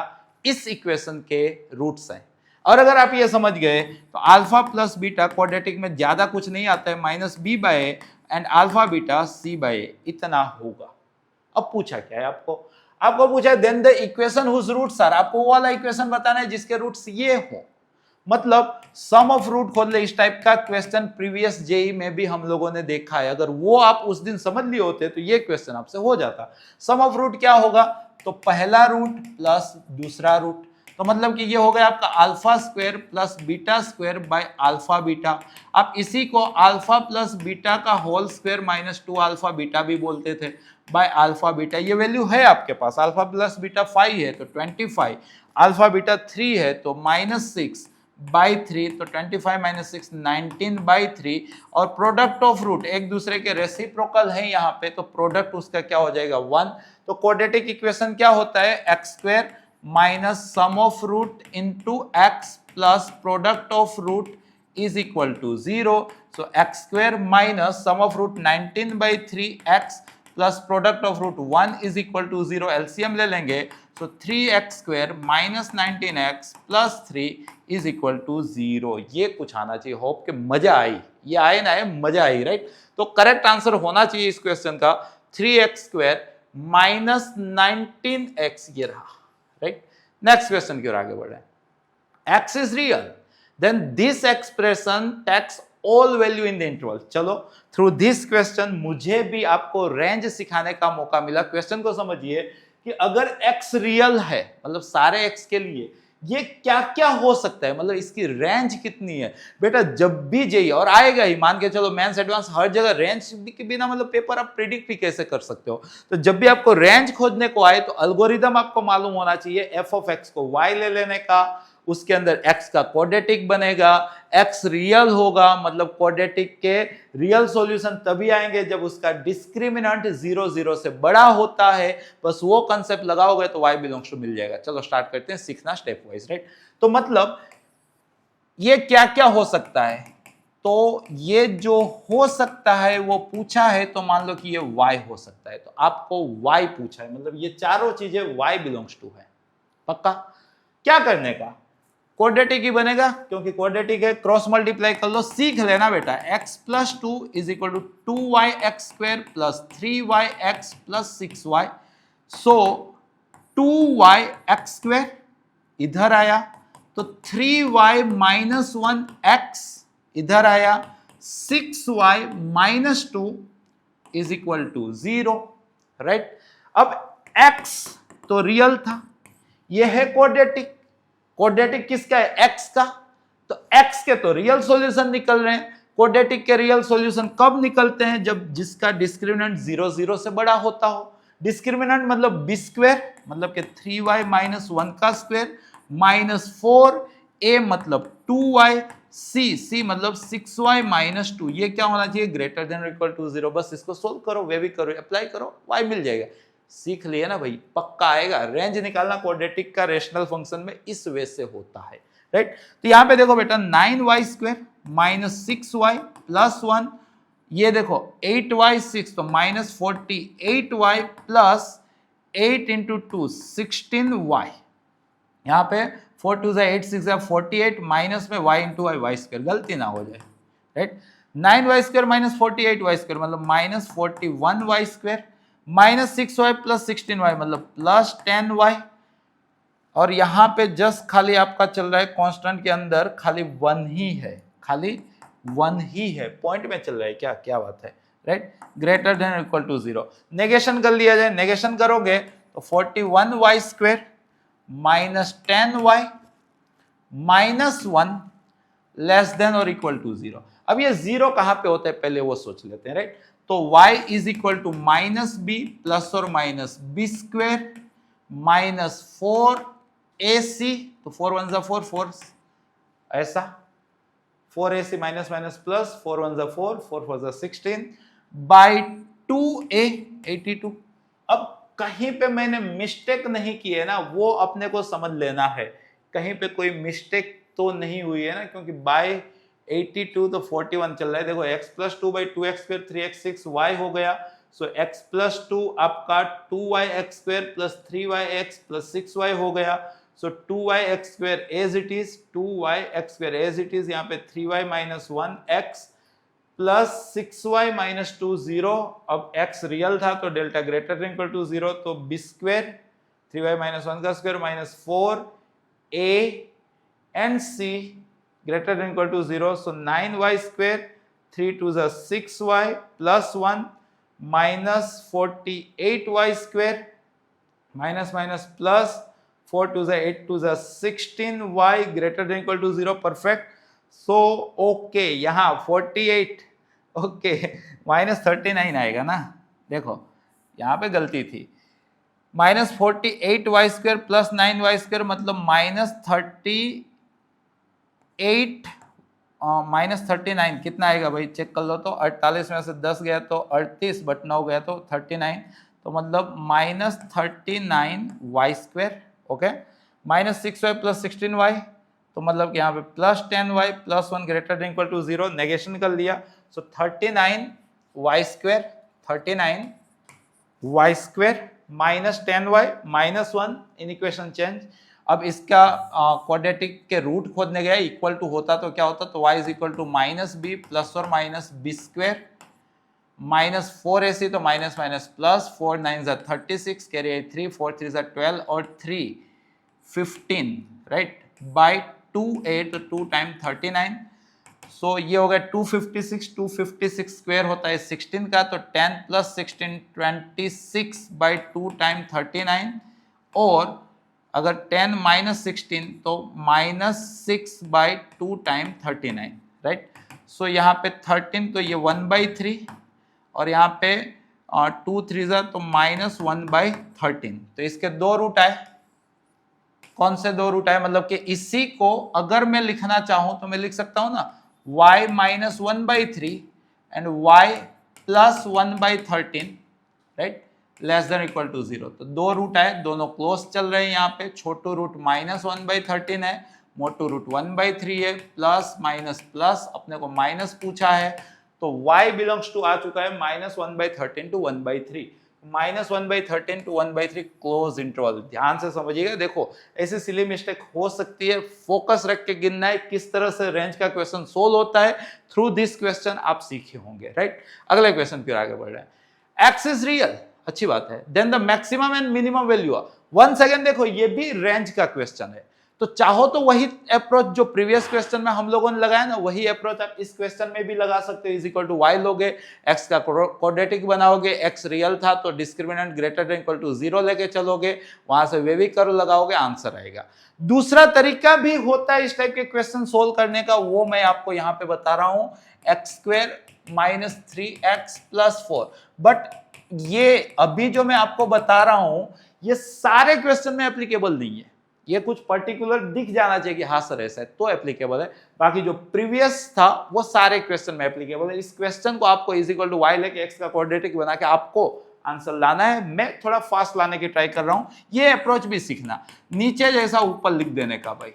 इस इक्वेशन के रूट्स हैं। और अगर आप ये समझ गए तो अल्फा प्लस बीटा क्वाड्रेटिक में ज्यादा कुछ नहीं आता है, -b/a and alpha beta c/a इतना होगा। अब पूछा क्या है आपको, आपको पूछा then the equation whose roots are, आपको वो वाला इक्वेशन बताना है जिसके रूट्स ये हो। मतलब सम ऑफ रूट खोल ले, इस टाइप का क्वेश्चन प्रीवियस जेई में भी हम लोगों ने देखा है। अगर वो आप उस दिन समझ लिए होते तो ये क्वेश्चन आपसे हो जाता। सम ऑफ रूट क्या होगा, तो पहला रूट प्लस दूसरा रूट, तो मतलब कि ये हो गया आपका alpha square plus beta square by alpha beta. आप इसी को अल्फा प्लस बीटा का whole square minus 2 alpha beta भी बोलते थे बाय अल्फा बीटा। ये वैल्यू है आपके पास, अल्फा प्लस बीटा 5 है तो 25, अल्फा बीटा 3 है तो -6 बाई 3, तो 25 माइनस 6 19/3। और प्रोडक्ट ऑफ रूट एक दूसरे के रेसिप्रोकल है यहाँ पे, तो प्रोडक्ट उसका क्या हो जाएगा 1। तो क्वाड्रेटिक इक्वेशन क्या होता है, X square minus sum of root into X plus product of root is equal to 0। So X square minus sum of root 19/3 X plus product of root 1 is equal to 0। LCM ले लेंगे तो 3x square minus 19x plus 3 is equal to 0। ये कुछ आना चाहिए, hope के मजा आई, ये आए ना आए मजा आई, राइट। तो करेक्ट आंसर होना चाहिए इस क्वेश्चन का 3x स्क्वायर माइनस 19x, ये रहा, राइट। नेक्स्ट क्वेश्चन की ओर आगे बढ़ रहे हैं। x is real then this expression takes all value in the interval. चलो थ्रू दिस क्वेश्चन मुझे भी आपको रेंज सिखाने का मौका मिला। क्वेश्चन को समझिए कि अगर x रियल है, मतलब सारे x के लिए ये क्या क्या हो सकता है, मतलब इसकी रेंज कितनी है। बेटा जब भी जेई और आएगा ही, मान के चलो मेंस एडवांस हर जगह रेंज के बिना मतलब पेपर आप प्रिडिक्ट भी कैसे कर सकते हो। तो जब भी आपको रेंज खोजने को आए तो अल्गोरिदम आपको मालूम होना चाहिए, एफ ऑफ एक्स को y ले लेने का, उसके अंदर x का क्वाड्रेटिक बनेगा, x रियल होगा, मतलब क्वाड्रेटिक के रियल सॉल्यूशन तभी आएंगे जब उसका डिस्क्रिमिनेंट 0 0 से बड़ा होता है। बस वो कंसेप्ट लगाओगे तो y बिलोंग्स टू मिल जाएगा। चलो स्टार्ट करते हैं सीखना स्टेप वाइज, राइट। तो मतलब ये क्या क्या हो सकता है, तो ये जो हो सकता है वो पूछा है, तो मान लो कि ये y हो सकता है, तो आपको y पूछा है, मतलब ये चारों चीजें y बिलोंग्स टू है, पक्का। क्या करने का, क्वाड्रेटिक ही बनेगा क्योंकि क्वाड्रेटिक है, क्रॉस मल्टीप्लाई कर लो, सीख लेना बेटा। x plus 2 is equal to 2y(x) square plus 3y(x) plus 6y। So 2y(x) square इधर आया तो 3y माइनस 1x इधर आया, 6y minus 2 is equal to 0, right. अब x तो रियल था, यह है क्वाड्रेटिक। क्वाड्रेटिक किसका है, x का, तो x के तो रियल सॉल्यूशन निकल रहे हैं। क्वाड्रेटिक के रियल सॉल्यूशन कब निकलते हैं, जब जिसका डिस्क्रिमिनेंट 0 0 से बड़ा होता हो। डिस्क्रिमिनेंट मतलब b स्क्वायर मतलब कि 3y माइनस 1 का स्क्वायर माइनस 4a मतलब 2y, c मतलब 6y माइनस 2। ये क्या होना चाहिए, ग्रेटर देन इक्वल टू 0। बस इसको सोल्व करो, वे भी करो, अप्लाई करो, y मिल जाएगा। सीख लिए ना भाई, पक्का आएगा। रेंज निकालना क्वाड्रेटिक का रेशनल फंक्शन में इस वे से होता है, राइट। तो यहां पे देखो बेटा 9y square minus 6y plus 1, ये देखो 8y6 तो minus 48y plus 8 into 2 16y। यहाँ पे 4 2 8 6 48 माइनस में y इंटू y स्क्वायर, गलती ना हो जाए, right. 9y square minus 48y square मतलब minus 41y square minus 6y plus 16y मतलब प्लस 10y। और यहाँ पे जस्ट खाली आपका चल रहा है कांस्टेंट के अंदर खाली 1 ही है, खाली 1 ही है, पॉइंट में चल रहा है, क्या क्या बात है, right. Greater than equal to 0, negation कर लिया जाए, नेगेशन करोगे तो 41y square minus 10y minus 1 less than और इक्वल टू 0। अब ये 0 कहां पे होता है पहले वो सोच लेते हैं, राइट। तो y is equal to minus B plus और minus B square minus 4ac, तो 4 1 4 4 ऐसा 4ac minus minus plus 4 1 4 4 4 16 by 2a 82। अब कहीं पे मैंने मिस्टेक नहीं की है ना, वो अपने को समझ लेना है, कहीं पे कोई मिस्टेक तो नहीं हुई है ना, क्योंकि बाय 82 तो 41 चल रहा है। देखो x plus 2 by 2x square 3x 6y हो गया। सो x प्लस 2 आपका 2y(x) square plus 3y(x) plus 6y हो गया। So 2y(x) square as it is, 2y(x) square as it is, यहाँ पे 3y minus 1x plus 6y minus 2 0। अब x real था तो delta greater than equal to 0, तो b square 3y minus 1 का square minus 4a and c greater than equal to 0, so 9y square 3 2 is 6y plus 1 minus 48y square minus minus plus 4 2 is 8 2 is 16y greater than equal to 0, perfect। so okay, यहाँ 48 okay minus 39 आएगा ना, देखो यहाँ पे गलती थी, minus 48y square plus 9y square मतलब minus 38 minus 39 कितना आएगा भाई, चेक कर लो तो 48 में से 10 गया तो 38 बट 9 गया तो 39, तो मतलब minus 39y square, okay. Minus 6y plus 16y तो मतलब कि यहाँ पे plus 10y plus 1 greater than equal to 0, negation कर लिया। So 39y square 39y square minus 10y minus 1 inequation change. अब इसका क्वाड्रेटिक के रूट खोदने गया, इक्वल टू होता तो क्या होता, तो y is equal to minus B plus और minus B square minus 4ac तो माइनस माइनस प्लस 4 9 जा 36 कैरी 3 4 3 जा 12 और 3 15, राइट, बाय 2a तो 2 टाइम 39। सो ये हो गया 256 स्क्वायर होता है 16 का, तो 10 प्लस 16 26 बाई 2 टाइम 39, और अगर 10 माइनस 16 तो माइनस 6 बाई 2 टाइम 39, राइट। सो यहाँ पे 13 तो ये 1/3 और यहाँ पे 2 3 जा तो माइनस 1/13। तो इसके दो रूट आए, कौन से दो रूट आए, मतलब कि इसी को अगर मैं लिखना चाहूं तो मैं लिख सकता हूं ना y minus 1/3 and y plus 1/13, right, less than equal to 0। तो दो रूट आए, दोनों क्लोज चल रहे हैं। यहाँ पे छोटू रूट माइनस 1/13 है, मोटू रूट 1/3 है, प्लस माइनस प्लस अपने को माइनस पूछा है, तो y बिलोंग्स टू आ चुका है minus 1/13 to 1/3। -1/13 to 1/3 close interval. ध्यान से समझिएगा, देखो ऐसे सिली मिस्टेक हो सकती है, फोकस रख के गिनना है किस तरह से रेंज का क्वेश्चन सोल्व होता है। थ्रू दिस क्वेश्चन आप सीखे होंगे, राइट। अगले क्वेश्चन फिर आगे बढ़ रहे हैं। एक्स इज रियल, अच्छी बात है, then the maximum and minimum value. Once again देखो ये भी रेंज का क्वेश्चन है, तो चाहो तो वही अप्रोच जो प्रीवियस क्वेश्चन में हम लोगों ने लगाया ना, वही अप्रोच आप इस क्वेश्चन में भी लगा सकते हो। इज इक्वल टू वाई लोगे, एक्स का क्वाड्रेटिक बनाओगे, एक्स रियल था तो discriminant greater than equal to 0 लेके चलोगे, वहां से वेवी कर्व लगाओगे, आंसर आएगा। दूसरा तरीका भी होता है इस टाइप के क्वेश्चन सोल्व करने का, वो मैं आपको यहाँ पे बता रहा हूं, x² - 3x + 4। बट ये अभी जो मैं आपको बता रहा हूं ये सारे क्वेश्चन में एप्लीकेबल नहीं है, ये कुछ पर्टिकुलर दिख जाना चाहिए कि हाँ सर ऐसा है तो एप्लीकेबल है, बाकी जो प्रीवियस था वो सारे क्वेश्चन में एप्लीकेबल है। इस क्वेश्चन को आपको इज इक्वल टू वाई लेके एक्स का क्वाड्रेटिक बना के आपको आंसर लाना है। मैं थोड़ा फास्ट लाने की ट्राई कर रहा हूं, ये अप्रोच भी सीखना, नीचे जैसा ऊपर लिख देने का भाई।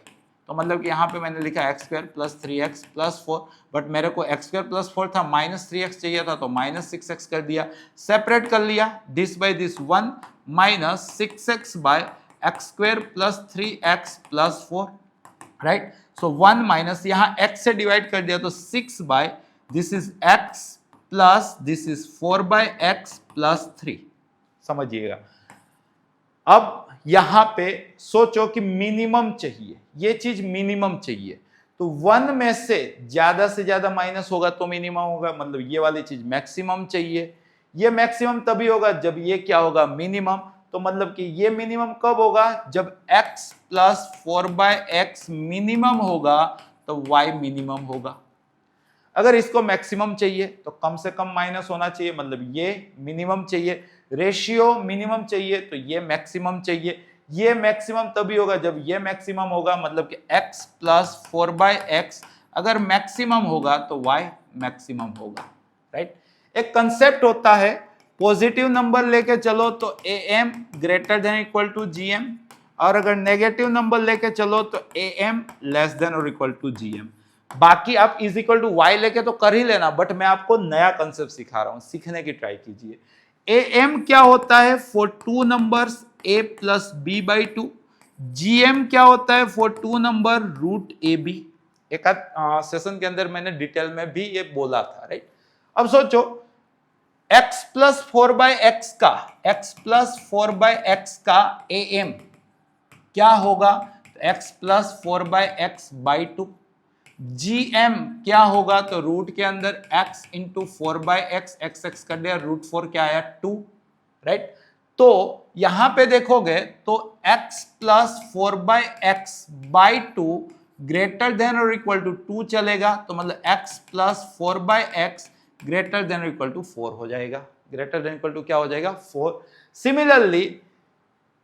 तो मतलब कि यहाँ पे मैंने लिखा x² + 3x + 4, बट मेरे को x² + 4 था, -3x चाहिए था तो -6x कर दिया, सेपरेट कर लिया, this by this 1 -6x by x² + 3x + 4, right. So 1 minus यहाँ x से डिवाइड कर दिया तो 6 by this is x plus this is 4 by x + 3। समझिएगा, अब यहां पे सोचो कि मिनिमम चाहिए, ये चीज मिनिमम चाहिए, तो 1 में से ज्यादा माइनस होगा तो मिनिमम होगा, मतलब ये वाली चीज मैक्सिमम चाहिए। ये मैक्सिमम तभी होगा जब ये क्या होगा, मिनिमम। तो मतलब कि ये मिनिमम कब होगा, जब x + 4/x मिनिमम होगा तो y मिनिमम होगा। अगर इसको मैक्सिमम चाहिए तो कम से कम माइनस होना चाहिए, मतलब ये मिनिमम चाहिए। रेशियो मिनिमम चाहिए तो ये मैक्सिमम चाहिए। ये मैक्सिमम तभी होगा जब ये मैक्सिमम होगा, मतलब कि x + 4/x अगर मैक्सिमम होगा तो y मैक्सिमम होगा, राइट। एक कंसेप्ट होता है, पॉजिटिव नंबर लेके चलो तो am greater than equal to gm, और अगर नेगेटिव नंबर लेके चलो तो am लेस देन और इक्वल टू gm। बाकी आप इज इक्वल टू वाई लेके तो कर ही लेना, बट मैं आपको नया कंसेप्ट सिखा रहा हूं, सीखने की ट्राई कीजिए। am क्या होता है for two numbers a + b/2, gm क्या होता है फॉर टू नंबर √ab। एक सेशन के अंदर मैंने डिटेल में भी ये बोला था, राइट। अब सोचो x + 4/x का, x + 4/x का am क्या होगा, x + 4/x/2। gm क्या होगा, तो रूट के अंदर x × 4/x, x कर दिया, √4 क्या आया 2, राइट। तो यहां पे देखोगे तो x + 4/x/2 ग्रेटर देन और इक्वल टू 2 चलेगा, तो मतलब x + 4/x ग्रेटर देन और इक्वल टू 4 हो जाएगा। ग्रेटर देन इक्वल टू क्या हो जाएगा, 4। सिमिलरली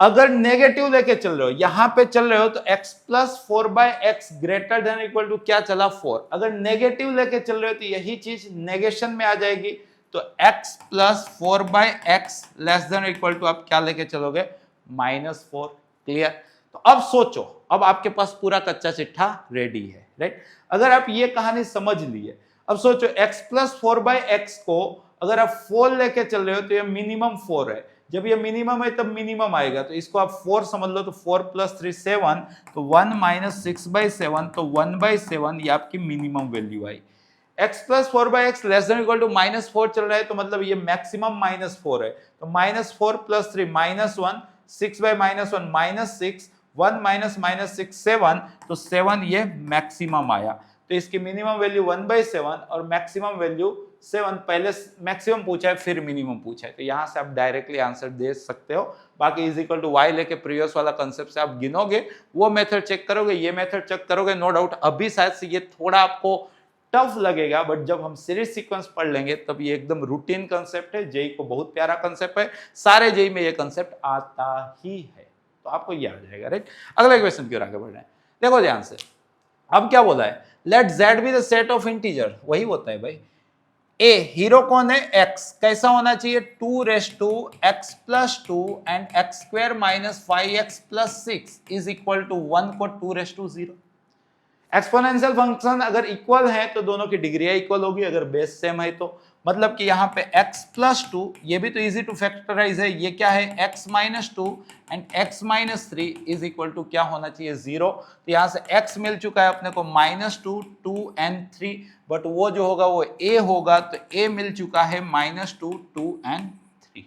अगर नेगेटिव लेके चल रहे हो, यहां पे चल रहे हो तो x + 4/x greater than equal to क्या चला, 4। अगर नेगेटिव लेके चल रहे हो तो यही चीज नेगेशन में आ जाएगी, तो x + 4/x less than equal to आप क्या लेके चलोगे, -4। क्लियर। तो अब सोचो, अब आपके पास पूरा कच्चा चिट्ठा रेडी है, राइट। अगर आप ये कहानी समझ लिए, अब सोचो x + 4/x को अगर आप 4 लेके चल रहे हो तो ये मिनिमम 4 है, जब ये मिनिमम है तब मिनिमम आएगा, तो इसको आप 4 समझ लो, तो 4 + 3 7, तो 1 - 6/7, तो 1/7 ये आपकी मिनिमम वैल्यू आई। x + 4/x less than equal to -4 चल रहा है, तो मतलब ये मैक्सिमम -4 है, तो -4 + 3 -1, 6/-1 -6, 1 - -6 7, तो 7 ये मैक्सिमम आया, तो इसकी मिनिमम वैल्यू 1/7 और मैक्सिमम वैल्यू 7। पहले मैक्सिमम पूछा है फिर मिनिमम पूछा है, तो यहां से आप डायरेक्टली आंसर दे सकते हो। बाकी इज इक्वल टू वाई लेके प्रीवियस वाला कंसेप्ट से आप गिनोगे, वो मेथड चेक करोगे, ये मेथड चेक करोगे, नो डाउट अभी शायद से ये थोड़ा आपको टफ लगेगा, बट जब हम सीरीज सीक्वेंस पढ़ लेंगे तब ये एकदम रूटीन कंसेप्ट है। जेई को बहुत प्यारा कंसेप्ट है, सारे जेई में ये कंसेप्ट आता ही है, तो आपको ये आ जाएगा, राइट। अगले क्वेश्चन की ओर आगे बढ़ रहे हैं, देखो ध्यान से। अब क्या बोला है, let z be the set of integer, वही होता है भाई। ए हीरो कौन है, x, कैसा होना चाहिए 2x + 2 and x² - 5x + 6 is equal to 1 को 2 0। एक्सपोनेंशियल फंक्शन अगर इक्वल है तो दोनों की डिग्रियां इक्वल होगी, अगर बेस सेम है तो मतलब कि यहाँ पे x+2, ये भी तो इजी टू फैक्टराइज है, ये क्या है x-2 and x-3 is equal to क्या होना चाहिए 0। तो यहाँ से x मिल चुका है अपने को -2, 2 and 3, बट वो जो होगा वो a होगा, तो a मिल चुका है -2, 2 and 3।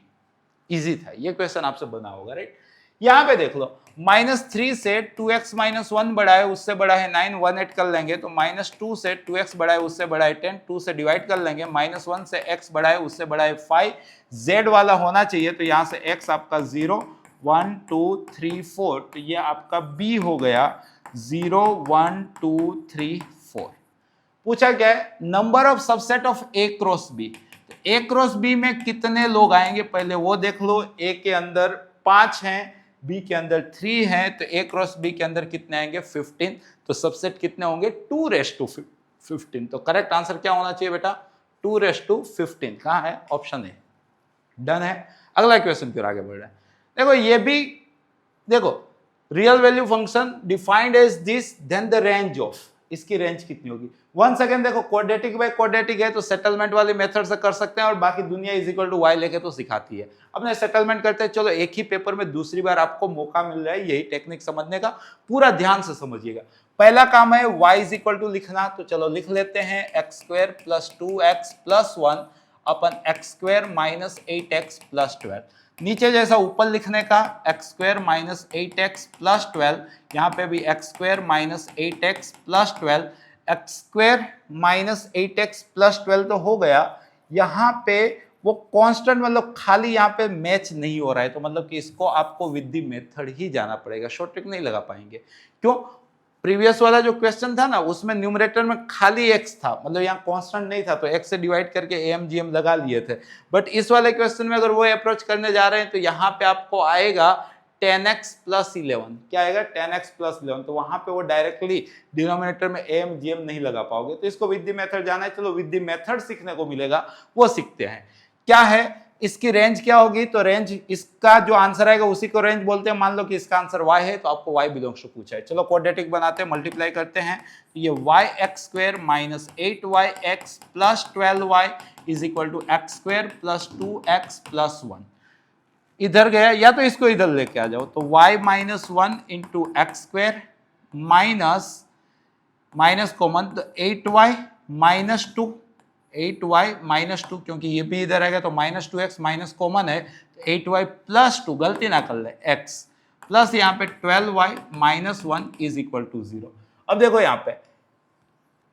इजी था ये क्वेश्चन, आपसे बना होगा राइट। यहाँ पे देख लो -3 से 2x - 1 बड़ा है, उससे बड़ा है 9, 1 ऐड कर लेंगे तो -2 से 2x बड़ा है, उससे बड़ा है 10, 2 से डिवाइड कर लेंगे, -1 से x बड़ा है, उससे बड़ा है 5, z वाला होना चाहिए, तो यहाँ से x आपका 0, 1 2 3 4, तो ये आपका b हो गया 0 1 2 3 4। पूछा क्या है, number of subset of a cross b। तो a क्रॉस b में कितने लोग आएंगे पहले वो देख लो। a के अंदर 5 हैं, b के अंदर 3 हैं, तो a क्रॉस b के अंदर कितने आएंगे 15, तो सबसेट कितने होंगे 2⁻15। तो करेक्ट आंसर क्या होना चाहिए बेटा 2⁻15। कहाँ है, ऑप्शन ए। डन है। अगला क्वेश्चन फिर आगे बढ़ रहा है। देखो ये भी देखो, real value function defined as this, then the range of, इसकी रेंज कितनी होगी। वन सेकेंड, देखो क्वाड्रेटिक बाय क्वाड्रेटिक है तो सेटलमेंट वाले मेथड से कर सकते हैं, और बाकी दुनिया इज इक्वल टू वाई लेके तो सिखाती है। अपने सेटलमेंट करते हैं। चलो एक ही पेपर में दूसरी बार आपको मौका मिल रहा है यही टेक्निक समझने का, पूरा ध्यान से समझिएगा। पहला काम है y इज इक्वल टू लिखना, तो चलो लिख लेते हैं x² + 2x + 1 अपन x² - 8x + 12। नीचे जैसा ऊपर लिखने का x² - 8x + 12, यहाँ पे भी x² - 8x + 12, x² - 8x + 12 तो हो गया। यहाँ पे वो कांस्टेंट मतलब खाली यहाँ पे मैच नहीं हो रहा है, तो मतलब कि इसको आपको विद द मेथड ही जाना पड़ेगा, शॉर्ट ट्रिक नहीं लगा पाएंगे। क्यों, प्रीवियस वाला जो क्वेश्चन था ना उसमें न्यूमरेटर में खाली x था, मतलब यहाँ कांस्टेंट नहीं था, तो x से डिवाइड करके AMGM लगा लिए थे। बट इस वाले क्वेश्चन में अगर वो अप्रोच करने जा रहे हैं तो यहाँ पे आपको आएगा 10x + 11। क्या आएगा 10x + 11, तो वहां पे वो डायरेक्टली डिनोमिनेटर में AMGM नहीं लगा पाओगे, तो इसको विद द मेथड जाना है। चलो विद द मेथड सीखने को मिलेगा, वो सीखते हैं। क्या है इसकी रेंज क्या होगी, तो रेंज इसका जो आंसर आएगा उसी को रेंज बोलते हैं। मान लो कि इसका आंसर y है तो आपको y बिलोंग्स टू पूछा है। चलो क्वाड्रेटिक बनाते हैं, मल्टीप्लाई करते हैं, तो ये yx² - 8yx + 12y is equal to x² + 2x + 1। इधर गया या तो इसको इधर लेके आ जाओ, तो y - 1 into x² minus common, तो 8y - 2, 8y - 2, क्योंकि ये भी इधर आएगा तो -2x माइनस कॉमन है, तो 8y + 2, गलती ना कर ले, x प्लस यहाँ पे 12y - 1 इज इक्वल टू 0। अब देखो यहाँ पे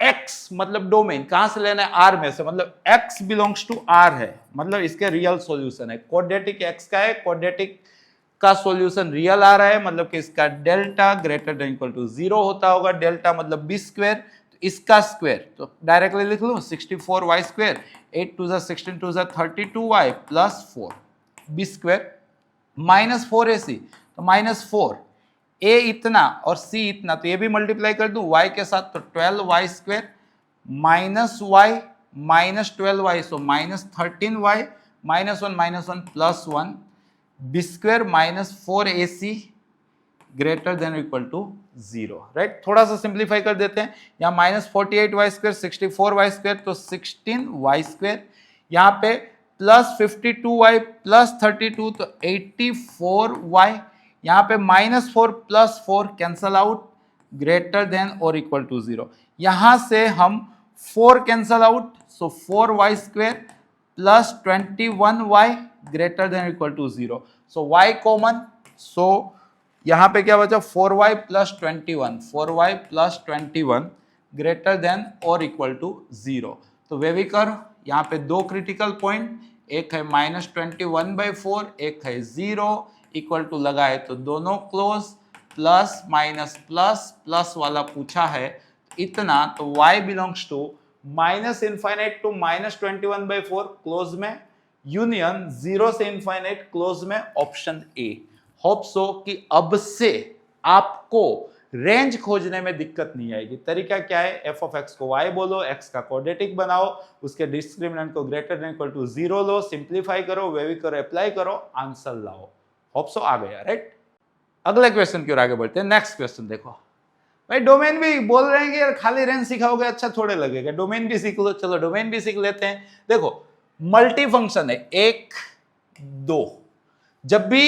x मतलब डोमेन कहां से लेना है, r में से, मतलब x बिलोंग्स टू r है, मतलब इसके रियल सॉल्यूशन है। क्वाड्रेटिक x का है, क्वाड्रेटिक का सॉल्यूशन रियल आ रहा है, मतलब कि इसका delta greater than equal to 0 होता होगा। डेल्टा मतलब b², इसका स्क्वायर तो डायरेक्टली लिख लूं 64y², 8 2 16 2 32y + 4 b² -4ac, तो -4 a इतना और c इतना, तो ये भी मल्टीप्लाई कर दूं y के साथ, तो 12y² -y -12y, so -13y -1 + 1 b² -4ac greater than equal to 0, right. थोड़ा सा सिंप्लीफाई कर देते हैं, यहाँ -48y², 64y², तो 16y², यहाँ पे +52y + 32, तो 84y, यहाँ पे -4 + 4 कैंसल आउट, ग्रेटर देन और इक्वल टू 0। यहाँ से हम 4 cancel out, so 4y² + 21y greater than equal to 0, so y common, so यहाँ पे क्या बचा 4y + 21, 4y + 21 ग्रेटर देन और इक्वल टू 0। तो वे भी कर, यहाँ पे दो क्रिटिकल पॉइंट, एक है -21/4, एक है 0 इक्वल टू लगाए तो दोनों close, plus minus plus plus वाला पूछा है इतना, तो y belongs to -∞ to -21/4 close में, यूनियन 0 से इनफाइनाइट क्लोज में, ऑप्शन ए। होप सो कि अब से आपको रेंज खोजने में दिक्कत नहीं आएगी। तरीका क्या है, f(x) को y बोलो, x का क्वाड्रेटिक बनाओ, उसके डिस्क्रिमिनेंट को ग्रेटर देन इक्वल टू 0 लो, सिंप्लीफाई करो, वेवी करो, अप्लाई करो, आंसर लाओ। होप सो आ गया, राइट। अगले क्वेश्चन की ओर आगे बढ़ते हैं। नेक्स्ट क्वेश्चन देखो भाई डोमेन भी बोल रहे हैं कि यार खाली रेंज सिखाओगे अच्छा थोड़े लगेगा, डोमेन भी सीख लो। चलो डोमेन भी सीख लेते हैं। देखो मल्टी फंक्शन है, 1 2, जब भी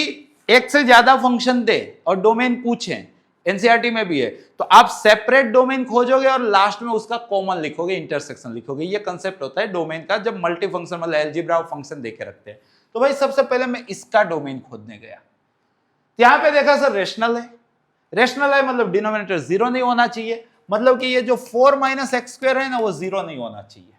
एक से ज्यादा फंक्शन दे और डोमेन पूछें, एनसीईआरटी में भी है, तो आप सेपरेट डोमेन खोजोगे और लास्ट में उसका कॉमन लिखोगे, इंटरसेक्शन लिखोगे। ये कंसेप्ट होता है डोमेन का जब मल्टी फंक्शन मतलब अलजेब्रा फंक्शन देके रखते हैं। तो भाई सबसे पहले मैं इसका डोमेन खोजने गया, यहां पे देखा सर रेशनल है, रेशनल है मतलब डिनोमिनेटर 0 नहीं होना चाहिए, मतलब कि ये जो 4 - x² है ना वो 0 नहीं होना चाहिए।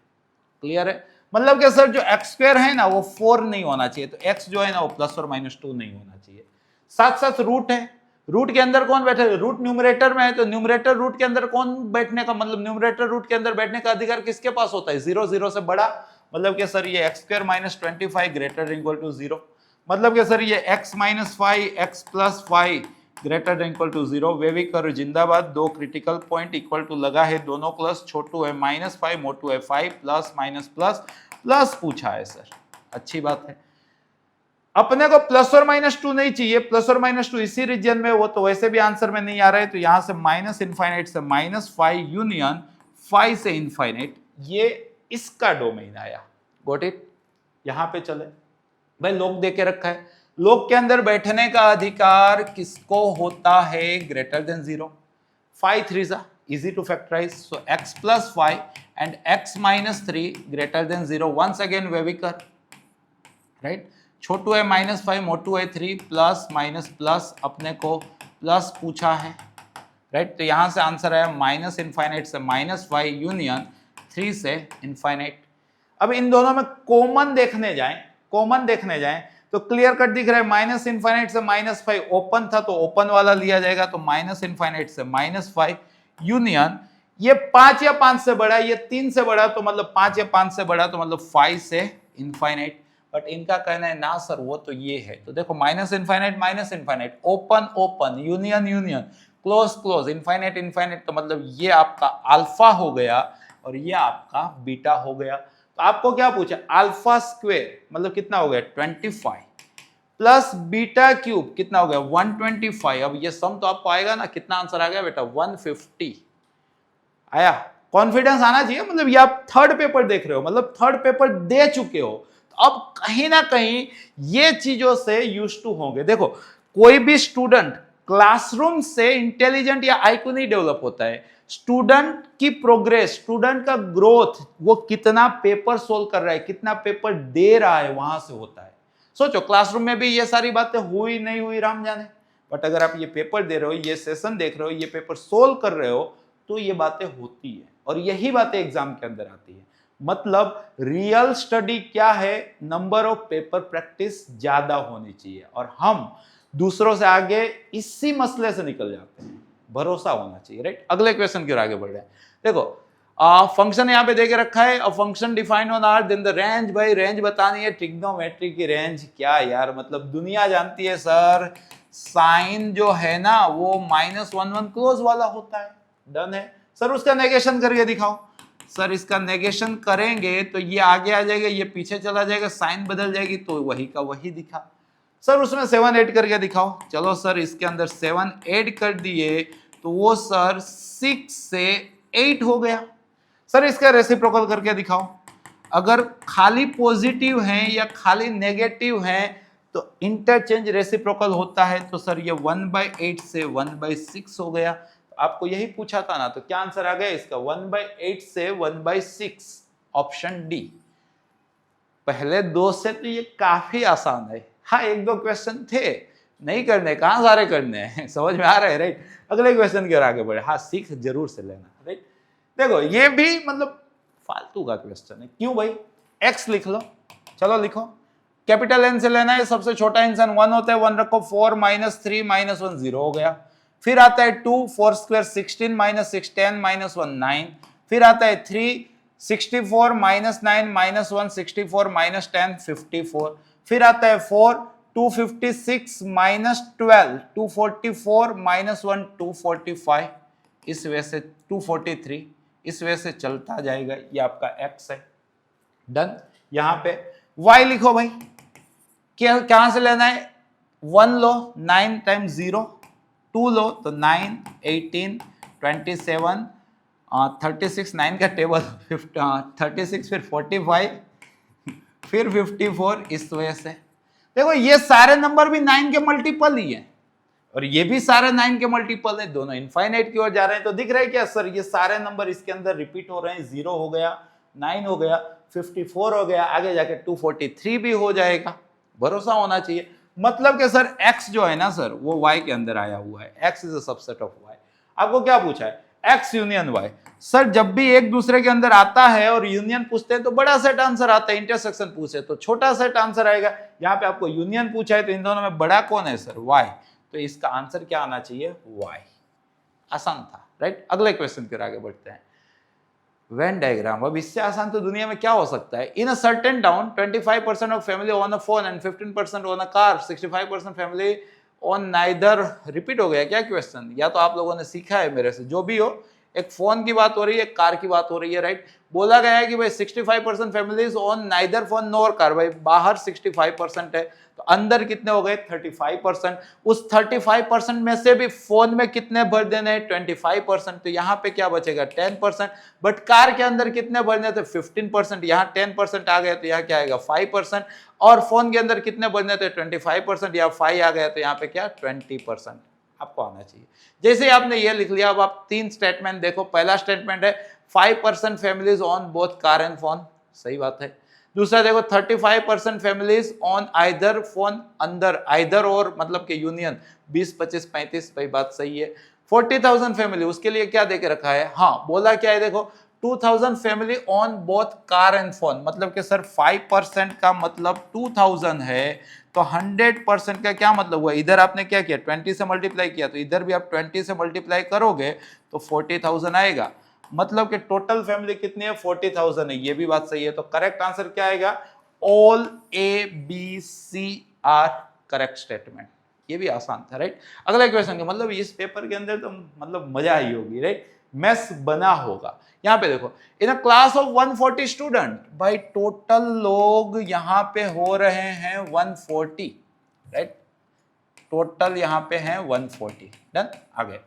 क्लियर है? मतलब कि सर जो x² है ना वो 4 नहीं होना चाहिए, तो x जो है ना वो +or-2 नहीं होना चाहिए। साथ साथ रूट है, रूट के अंदर कौन बैठे, रूट न्यूमरेटर में है, तो न्यूमरेटर रूट के अंदर कौन बैठने का मतलब न्यूमरेटर रूट के अंदर बैठने का अधिकार किसके पास होता है, 0 0 से बड़ा, मतलब कि सर ये x² - 25 > 0, मतलब कि सर ये x - 5 x + 5 > 0। वे करो जिंदाबाद, दो क्रिटिकल पॉइंट इक्वल टू लगा है, दोनों प्लस, छोटू है -5 मोटू है 5 प्लस माइनस प्लस प्लस पूछा है सर, अच्छी बात है। अपने को +or-2 नहीं चाहिए, +or-2 इसी रीजन में, वो तो वैसे भी आंसर में नहीं आ रहा है, तो यहां से -∞ से -5 यूनियन 5 से इनफाइनाइट, ये इसका डोमेन आया। Got it? यहां पे चले भाई, लोग देके रखा है, लोग के अंदर बैठने का अधिकार किसको होता है, >0। 5 3 easy to factorize, so x + 5 and x - 3 > 0। once again वेविकर, right, छोटू है -5 मोटू है 3 प्लस माइनस प्लस, अपने को प्लस पूछा है, राइट, तो यहां से आंसर आया -∞ से -5 यूनियन 3 से इनफाइनाइट। अब इन दोनों में कॉमन देखने जाएं तो क्लियर कट दिख रहा है, -∞ से -5 ओपन था तो ओपन वाला लिया जाएगा, तो -∞ से -5 यूनियन ये 5 या 5 से बड़ा, ये 3 से बड़ा, तो मतलब 5 या 5 से बड़ा, तो मतलब 5 से इनफाइनाइट। बट इनका कहना है ना सर वो तो ये है, तो देखो -∞ open open, union union, close close, infinite infinite, तो मतलब ये आपका अल्फा हो गया और ये आपका बीटा हो गया। तो आपको क्या पूछा, अल्फा स्क्वायर मतलब कितना हो गया 25 प्लस बीटा क्यूब कितना हो गया 125। अब ये सम तो आपको आएगा ना, कितना आंसर आ गया बेटा 150 आया। कॉन्फिडेंस आना चाहिए, मतलब ये आप थर्ड पेपर देख रहे हो, मतलब थर्ड पेपर दे चुके हो, तो अब कहीं ना कहीं ये चीजों से यूज्ड टू होंगे। देखो कोई भी स्टूडेंट क्लासरूम से इंटेलिजेंट या आईक्यू नहीं डेवलप होता है, स्टूडेंट की प्रोग्रेस, स्टूडेंट का ग्रोथ, वो कितना पेपर सोल्व कर रहा है, कितना पेपर दे रहा है, वहां से होता है। सोचो क्लासरूम में भी ये सारी बातें हुई नहीं हुई राम जाने, बट अगर आप ये पेपर दे रहे हो, ये सेशन देख रहे हो, ये पेपर सोल्व कर रहे हो, तो ये बातें होती है और यही बातें एग्जाम के अंदर आती है। मतलब रियल स्टडी क्या है, नंबर ऑफ पेपर प्रैक्टिस ज्यादा होनी चाहिए और हम दूसरों से आगे इसी मसले से निकल जाते हैं, भरोसा होना चाहिए, राइट। अगले क्वेश्चन की ओर आगे बढ़ रहे हैं। देखो फंक्शन यहाँ पे देके रखा है, a function defined on R then the range, भाई रेंज बतानी है, ट्रिग्नोमेट्री की रेंज, क्या यार मतलब दुनिया जानती है सर, साइन जो है ना वो -1 क्लोज वाला होता है, डन है सर। उसका नेगेशन करके दिखाओ, सर इसका नेगेशन करेंगे तो ये आगे आ जाएगा, ये पीछे चला जाएगा, साइन बदल जाएगी, तो वही का वही दिखा। सर उसमें 7 ऐड करके दिखाओ, चलो सर इसके अंदर 7 ऐड कर दिए तो वो सर 6 से 8 हो गया। सर इसका रेसिप्रोकल करके दिखाओ, अगर खाली पॉजिटिव हैं या खाली नेगेटिव हैं तो इंटरचेंज रेसिप्रोकल होता है, तो सर ये 1/8 से 1/6 हो गया। तो आपको यही पूछा था ना, तो क्या आंसर आ गया इसका 1/8 से 1/6, ऑप्शन डी। पहले दो से तो ये काफी आसान है, हाँ एक दो क्वेश्चन थे नहीं करने, कहां सारे करने हैं समझ में आ रहा है, राइट। अगले क्वेश्चन की ओर आगे बढ़े, हाँ सीख जरूर से लेना, राइट। देखो ये भी मतलब फालतू का क्वेश्चन है, क्यों भाई, x लिख लो, चलो लिखो, कैपिटल N से लेना है, सबसे छोटा इंसान 1 होता है, 1 रखो, 4 - 3 - 1 0 हो गया। फिर आता है 2, 4 स्क्वायर 16 - 6 10 - 1 9। फिर आता है 3, 64 - 9 - 1 64 - 10 54। फिर आता है 4, 256 - 12 244 - 1 245, इस वजह से 243, इस वजह से चलता जाएगा, ये आपका x है, डन। यहां पे y लिखो भाई, क्या कहां से लेना है, 1 लो 9 × 0, 2 लो तो 9 18 27, 36, 9 का टेबल 36, फिर 45, फिर 54, इस वजह से देखो ये सारे नंबर भी 9 के मल्टीपल ही है और ये भी सारे 9 के मल्टीपल है, दोनों इनफाइनाइट की ओर जा रहे हैं। तो दिख रहा है क्या सर, ये सारे नंबर इसके अंदर रिपीट हो रहे हैं। 0 हो गया, 9 हो गया, 54 हो गया, आगे जाके 243 भी हो जाएगा। भरोसा होना चाहिए। मतलब कि सर x जो है ना सर, वो y के अंदर आया हुआ है। x is a subset of y। आपको क्या पूछा है, x यूनियन y। सर जब भी एक दूसरे के अंदर आता है और यूनियन पूछते हैं तो बड़ा सेट आंसर आता है, इंटरसेक्शन पूछे तो छोटा सेट आंसर आएगा। यहाँ पे आपको यूनियन पूछा है तो इन दोनों में बड़ा कौन है सर, y। तो इसका आंसर क्या आना चाहिए, y। आसान था, राइट। अगले क्वेश्चन की ओर आगे बढ़ते हैं। वेन डायग्राम, अब इससे आसान तो दुनिया में क्या हो सकता है। In a certain town 25% of family own a phone and 15% own a car, 65% family own neither. Repeat हो गया क्या क्वेश्चन, या तो आप लोगों ने सीखा है मेरे से, जो भी हो। एक फोन की बात हो रही है, एक कार की बात हो रही है, राइट। बोला गया है कि भाई 65% फैमिलीज ओन नाइदर फोन नोर कार। भाई बाहर 65% है तो अंदर कितने हो गए 35%। उस 35% में से भी फोन में कितने भर देने हैं 25%। तो यहाँ पे क्या बचेगा 10%। बट कार के अंदर कितने भरने थे 15%। यहाँ 10% आ गए तो यहाँ क्या आएगा 5%। और फोन के अंदर कितने भरने थे 25%, या 5 आ गया तो यहाँ पे क्या 20% आपको आना चाहिए। जैसे आपने ये लिख लिया, अब आप 3 स्टेटमेंट देखो। पहला स्टेटमेंट है 5% families on both car and phone, सही बात है। दूसरा देखो 35% फैमिलीज ऑन आइदर फोन, अंदर आइदर और मतलब के यूनियन 20, 25, 35, भाई बात सही है। 40,000 फैमिली, उसके लिए क्या देके रखा है, हाँ बोला क्या है देखो 2000 family on both car and phone. मतलब कि सर 5% का मतलब 2000 है तो 100% का क्या मतलब हुआ, इधर आपने क्या किया 20 से मल्टीप्लाई किया तो इधर भी आप 20 से मल्टीप्लाई करोगे तो 40,000 आएगा। मतलब कि टोटल फैमिली कितनी है 40,000 है, ये भी बात सही है। तो करेक्ट आंसर क्या आएगा, all A B C are correct statement. ये भी आसान था, राइट। अगला क्वेश्चन का मतलब इस पेपर के अंदर तो मतलब मजा आई होगी, राइट। मेस बना होगा। यहां पे देखो इन अ क्लास ऑफ 140 स्टूडेंट, भाई टोटल लोग यहां पे हो रहे हैं 140, राइट। टोटल यहां पे हैं 140। डन, आगे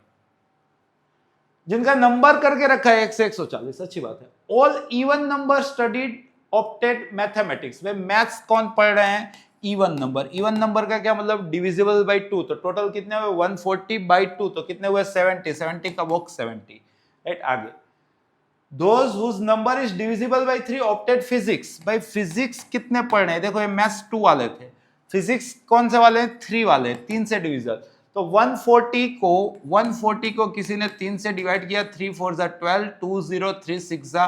जिनका नंबर करके रखा है 1 से 140, अच्छी बात है। All even number studied opted mathematics, में मैथ्स कौन पढ़ रहे हैं, इवन नंबर। इवन नंबर का क्या मतलब, डिविजिबल बाई 2। तो टोटल कितने हुए 140 बाई 2, तो कितने हुए 70। 70 का बॉक्स 70, राइट। आगे those whose number is divisible by 3 opted physics. भाई फिजिक्स कितने पढ़ रहे हैं, देखो ये मैथ्स 2 वाले थे, फिजिक्स कौन से वाले हैं 3 वाले, 3 से डिविजल। तो 140 को किसी ने 3 से डिवाइड किया, 3 4 जा 12, 2 0 3 6 जा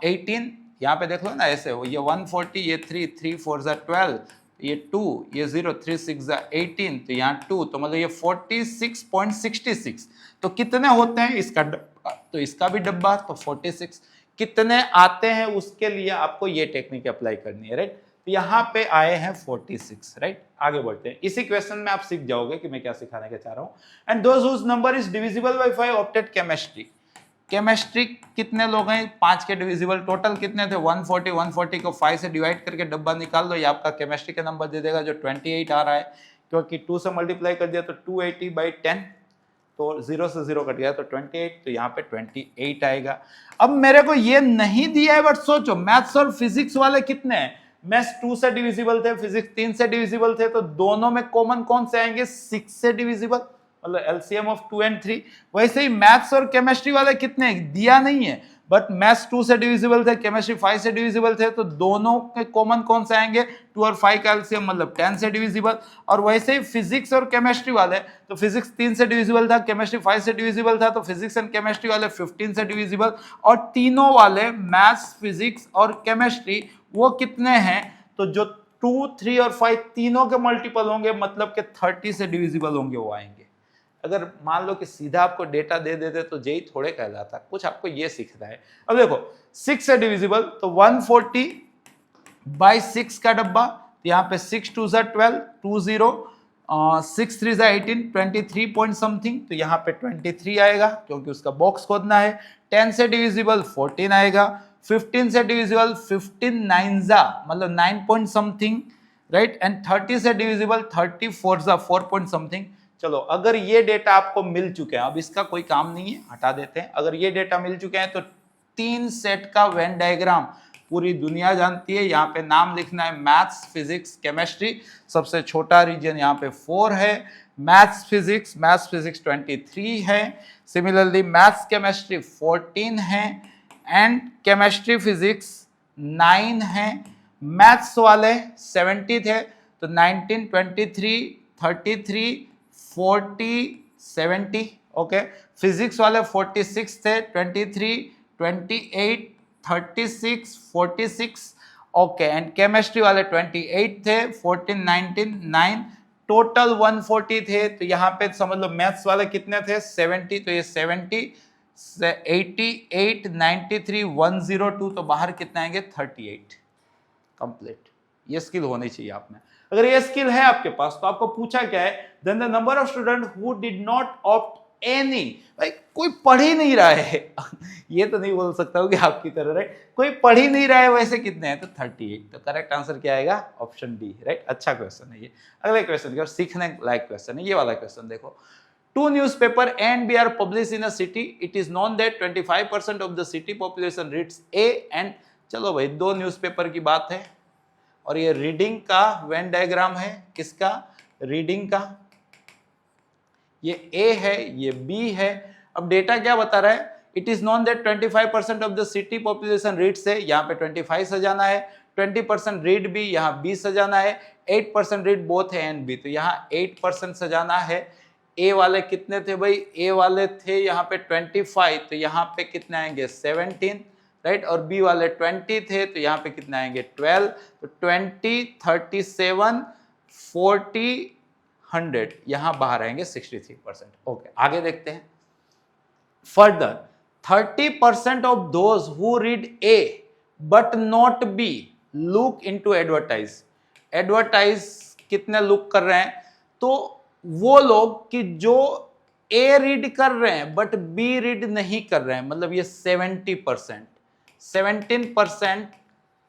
18। यहाँ पे देख लो ना ऐसे हो, ये 140, ये 3 3 4 जा 12, ये 2, ये 0 3 6 जा 18, तो यहाँ 2, तो मतलब ये 46.66। तो कितने होते हैं इसका डब्बा, तो इसका भी डब्बा, तो 46 कितने आते हैं उसके लिए आपको ये टेक्निक अप्लाई करनी है, राइट। तो यहाँ पे आए हैं 46, राइट। आगे बढ़ते हैं। इसी क्वेश्चन में आप सीख जाओगे कि मैं क्या सिखाने का चाह रहा हूँ। And those whose number is divisible by 5 opted chemistry. Chemistry कितने लोग हैं 5 के डिविजिबल, टोटल कितने थे 140। 140 को 5 से डिवाइड करके डब्बा निकाल दो, ये आपका केमिस्ट्री का नंबर दे देगा जो 28 आ रहा है, क्योंकि 2 से मल्टीप्लाई कर दिया तो 280 बाई 10, तो 0 से 0 कट गया तो 28, तो यहाँ पे 28 आएगा। अब मेरे को ये नहीं दिया है, बट सोचो मैथ्स और फिजिक्स वाले कितने हैं, मैथ्स 2 से डिविजिबल थे, फिजिक्स 3 से डिविजिबल थे, तो दोनों में कॉमन कौन से आएंगे 6 से डिविजिबल, मतलब एलसीएम ऑफ 2 and 3। वैसे ही मैथ्स और केमिस्ट्री वाले कितने दिया नहीं है, बट मैथ्स 2 से डिविजिबल थे, केमिस्ट्री 5 से डिविजिबल थे, तो दोनों के कॉमन कौन से आएंगे 2 और 5 का एलसीएम मतलब 10 से डिविजिबल। और वैसे ही फिजिक्स और केमिस्ट्री वाले, तो फिजिक्स 3 से डिविजिबल था, केमिस्ट्री 5 से डिविजिबल था, तो फिजिक्स एंड केमिस्ट्री वाले 15 से डिविजिबल। और तीनों वाले मैथ्स, फिजिक्स और केमिस्ट्री वो कितने हैं, तो जो 2, 3 और 5 तीनों के मल्टीपल होंगे, मतलब के 30 से डिविजिबल होंगे, वो आएंगे। अगर मान लो कि सीधा आपको डेटा दे देते तो जेई थोड़े कहलाता, कुछ आपको ये सीखना है। अब देखो 6 से डिविजिबल, तो 140 बाई 6 का डब्बा, तो यहाँ पे 6 2 जा 12, 2 0 6 3 जा 18, 23 पॉइंट समथिंग, तो यहाँ पे 23 आएगा क्योंकि उसका बॉक्स खोदना है। 10 से डिविजिबल 14 आएगा, 15 से डिविजिबल 15 9 जा मतलब 9 पॉइंट समथिंग, राइट। एंड 30 से डिविजिबल 34 जा 4 पॉइंट समथिंग, चलो अगर ये डेटा आपको मिल चुके हैं, अब इसका कोई काम नहीं है, हटा देते हैं। अगर ये डेटा मिल चुके हैं तो 3 सेट का वेन डायग्राम पूरी दुनिया जानती है। यहाँ पे नाम लिखना है मैथ्स, फिजिक्स, केमिस्ट्री। सबसे छोटा रीजन यहाँ पे 4 है। मैथ्स फिजिक्स 23 है। सिमिलरली मैथ्स केमिस्ट्री 14 है एंड केमिस्ट्री फिजिक्स 9 है। मैथ्स वाले 70 थे तो 19, 23, 33, 40, 70। ओके, फिजिक्स वाले 46 थे, 23, 28, 36, 46। ओके, एंड केमिस्ट्री वाले 28 थे, 14, 19, 9। टोटल 140 थे। तो यहाँ पे समझ लो मैथ्स वाले कितने थे, 70। तो ये 70, 88, 93, 102। तो बाहर कितना आएंगे, 38। कंप्लीट। ये स्किल होनी चाहिए आप में। अगर ये स्किल है आपके पास तो आपको पूछा क्या है, then the number of student who did not opt any. भाई कोई पढ़ ही नहीं रहा है ये तो नहीं बोल सकता हूँ कि आपकी तरह, राइट। कोई पढ़ ही नहीं रहा है, वैसे कितने हैं, तो 38। तो करेक्ट आंसर क्या आएगा, ऑप्शन डी, राइट। अच्छा क्वेश्चन है ये। अगले क्वेश्चन की ओर, सीखने लायक क्वेश्चन है ये वाला क्वेश्चन। देखो, 2 newspaper A and B are published in a city. It is known that 25% of the city population reads A and, चलो भाई 2 न्यूज़पेपर की बात है और ये रीडिंग का वेन डायग्राम है। किसका, रीडिंग का। ये A है, ये B है। अब डेटा क्या बता रहा है, it is known that 25% of the city population reads है, यहाँ पे 25 सजाना है। 20% रीड B, यहाँ B सजाना है। 8% रीड बोथ है एंड B, तो यहाँ 8% सजाना है। ए वाले कितने थे भाई, ए वाले थे यहाँ पे 25, तो यहाँ पे कितने आएंगे 17, राइट। और बी वाले 20 थे, तो यहाँ पे कितने आएंगे 12। तो 20, 37, 40, 100, यहाँ बाहर आएंगे 63%। ओके, आगे देखते हैं। Further 30% of those who read A but not be look into advertise. Advertise कितने लुक कर रहे हैं, तो वो लोग कि जो ए रीड कर रहे हैं बट बी रीड नहीं कर रहे हैं, मतलब ये 70%। 17%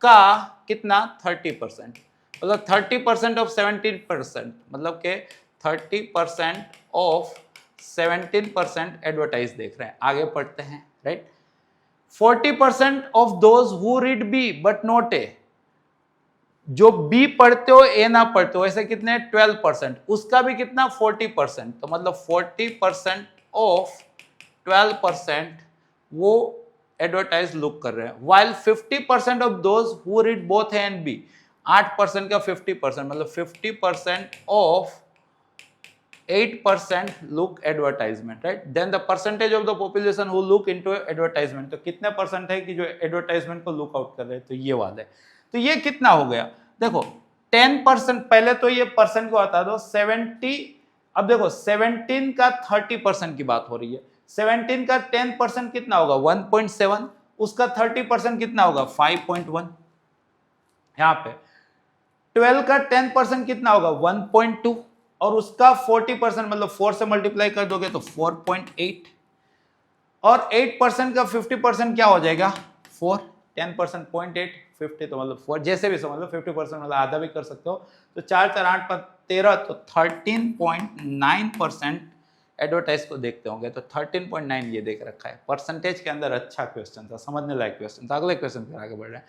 का कितना 30%, मतलब 30% ऑफ 17%, मतलब के 30% ऑफ 17% एडवर्टाइज देख रहे हैं। आगे पढ़ते हैं, right. 40% of those who read B but not A, जो बी पढ़ते हो ए ना पढ़ते हो, ऐसे कितने 12%, उसका भी कितना 40%, तो मतलब 40% ऑफ 12% वो एडवर्टाइज लुक कर रहे हैं। While 50% of those who read both A and B, 8% का 50%, मतलब 50% of 8% look advertisement, right. Then the percentage of the population who look into advertisement, तो कितने परसेंट है कि जो एडवर्टाइजमेंट को लुक आउट कर रहे हैं, तो ये वाले। तो ये कितना हो गया, देखो 10%। पहले तो ये परसेंट को हटा दो, 70। अब देखो 17 का 30% की बात हो रही है। 17 का 10% कितना होगा 1.7, उसका 30% कितना होगा 5.1। यहाँ पे 12 का 10% कितना होगा 1.2, और उसका 40% मतलब 4 से मल्टीप्लाई कर दोगे तो 4.8, और 8% का 50% क्या हो जाएगा 4। 10% 0.8, 50 तो मतलब 4, जैसे भी समझ लो। 50% मतलब आधा भी कर सकते हो। तो 4, 4, 8 पर 13, तो 13.9% एडवर्टाइज को देखते होंगे। तो 13.9 ये देख रखा है। परसेंटेज के अंदर अच्छा क्वेश्चन था, समझने लायक क्वेश्चन था। अगले क्वेश्चन पर आगे बढ़ रहे हैं।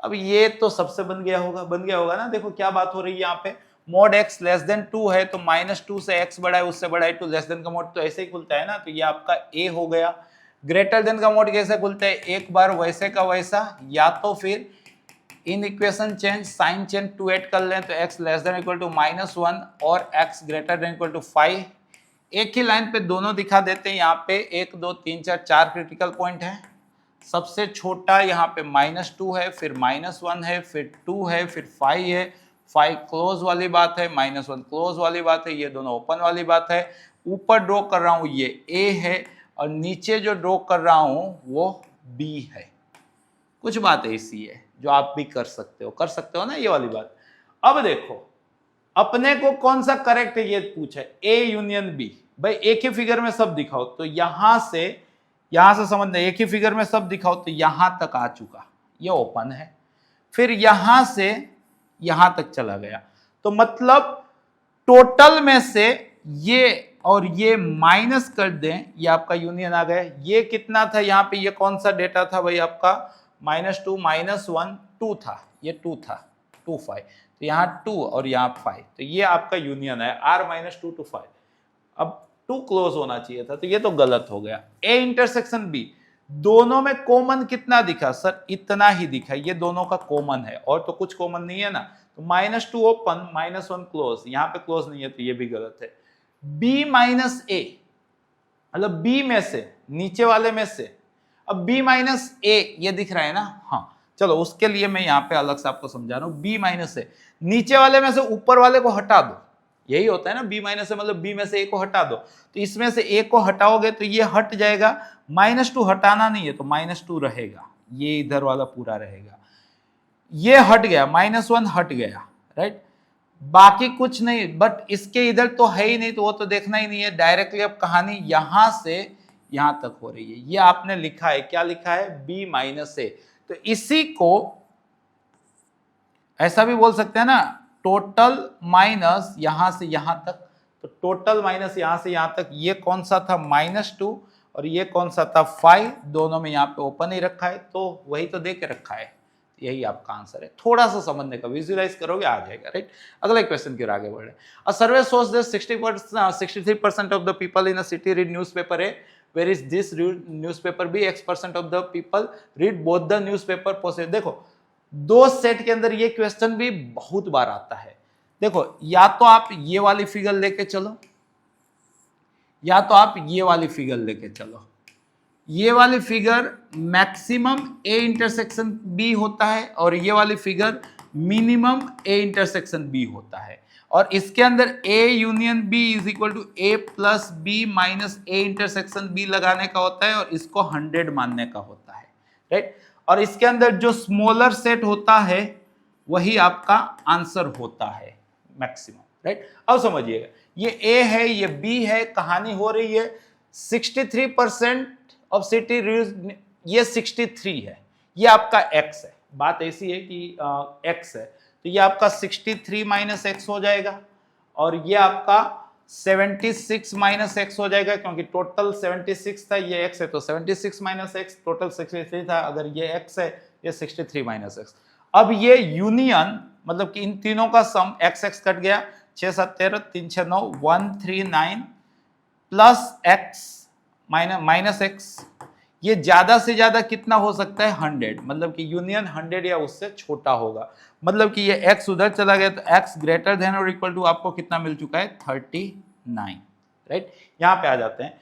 अब ये तो सबसे बन गया होगा ना। देखो क्या बात हो रही है यहाँ पे, मोड x लेस देन 2 है, तो -2 से x बड़ा है, उससे बड़ा है 2, लेस देन का मोड तो ऐसे ही खुलता है ना, तो ये आपका a हो गया। ग्रेटर देन का मोड कैसे खुलता है, एक बार वैसे का वैसा, या तो फिर inequation change, sign change 2 add कर लें, तो x less than equal to -1 और x greater than equal to 5। एक ही लाइन पे दोनों दिखा देते हैं। यहाँ पे 1, 2, 3, 4 क्रिटिकल पॉइंट है। सबसे छोटा यहाँ पे -2 है, फिर -1 है, फिर 2 है, फिर 5 है। 5 क्लोज वाली बात है, -1 क्लोज वाली बात है, ये दोनों ओपन वाली बात है। ऊपर ड्रॉ कर रहा हूँ ये A है, और नीचे जो ड्रॉ कर रहा हूँ वो B है। कुछ बात ऐसी है जो आप भी कर सकते हो ना, ये वाली बात। अब देखो अपने को कौन सा करेक्ट है ये पूछा है, A यूनियन B। भाई एक ही फिगर में सब दिखाओ, तो यहां से समझना, एक ही फिगर में सब दिखाओ, तो यहां तक आ चुका, ये ओपन है। फिर यहां से यहां तक चला गया, तो मतलब टोटल में से ये और ये माइनस कर दें, ये आपका यूनियन आ गया। ये कितना था यहाँ पे, ये कौन सा डेटा था भाई आपका, -2 -1 2 था, ये 2 था, 2 5, तो यहाँ 2 और यहाँ 5, तो ये आपका यूनियन है R -2 to 5। अब 2 क्लोज होना चाहिए था, तो ये तो गलत हो गया। A इंटरसेक्शन B, दोनों में कॉमन कितना दिखा सर, इतना ही दिखा, ये दोनों का कॉमन है और तो कुछ कॉमन नहीं है ना, तो -2 ओपन -1 क्लोज, यहाँ पे क्लोज नहीं है तो ये भी गलत है। B -A मतलब B में से, नीचे वाले में से, अब B -A ये दिख रहा है ना, हाँ चलो उसके लिए मैं यहाँ पे अलग से आपको समझा रहा हूँ। B -A, नीचे वाले में से ऊपर वाले को हटा दो, यही होता है ना, B -A मतलब B में से A को हटा दो, तो इसमें से A को हटाओगे तो ये हट जाएगा, -2 हटाना नहीं है तो -2 रहेगा, ये इधर वाला पूरा रहेगा, ये हट गया, -1 हट गया, राइट, बाकी कुछ नहीं, बट इसके इधर तो है ही नहीं तो वो तो देखना ही नहीं है, डायरेक्टली अब कहानी यहां से यहां तक हो रही है, ये आपने लिखा है, क्या लिखा है, B -A, तो इसी को ऐसा भी बोल सकते हैं ना, टोटल माइनस यहां से यहां तक, तो टोटल माइनस यहां से यहां तक, ये कौन सा था -2 और ये कौन सा था 5, दोनों में यहाँ पे ओपन ही रखा है, तो वही तो दे के रखा है, यही आपका आंसर है। थोड़ा सा समझने का, विजुअलाइज करोगे आ जाएगा, राइट। अगले क्वेश्चन की ओर आगे बढ़े। A survey shows that 63% of the people in a city read newspaper A, where is this newspaper B, X% of the people read both the newspaper possible. देखो दो सेट के अंदर ये क्वेश्चन भी बहुत बार आता है। देखो या तो आप ये वाली फिगर लेके चलो, या तो आप ये वाली फिगर लेके चलो। ये वाली figure maximum A intersection B होता है और ये वाली figure minimum A intersection B होता है, और इसके अंदर A union B is equal to A plus B minus A intersection B लगाने का होता है और इसको 100 मानने का होता है, राइट। और इसके अंदर जो स्मॉलर सेट होता है वही आपका आंसर होता है मैक्सिमम, राइट। अब समझिएगा, ये A है, ये B है, कहानी हो रही है 63% ऑफ सिटी रीड, ये 63 है, ये आपका X है, बात ऐसी है कि X है, तो ये आपका 63 माइनस X हो जाएगा, और ये आपका 76 माइनस X हो जाएगा, क्योंकि टोटल 76 था, ये X है तो 76 माइनस X, टोटल 63 था, अगर ये X है ये 63 माइनस X। अब ये यूनियन मतलब कि इन तीनों का सम X कट गया, 6 7 13 3 6 9 139 प्लस X माइनस X, ये ज्यादा से ज्यादा कितना हो सकता है 100, मतलब कि यूनियन 100 या उससे छोटा होगा, मतलब कि ये X उधर चला गया तो X ग्रेटर देन और इक्वल टू आपको कितना मिल चुका है 39, राइट। यहां पे आ जाते हैं,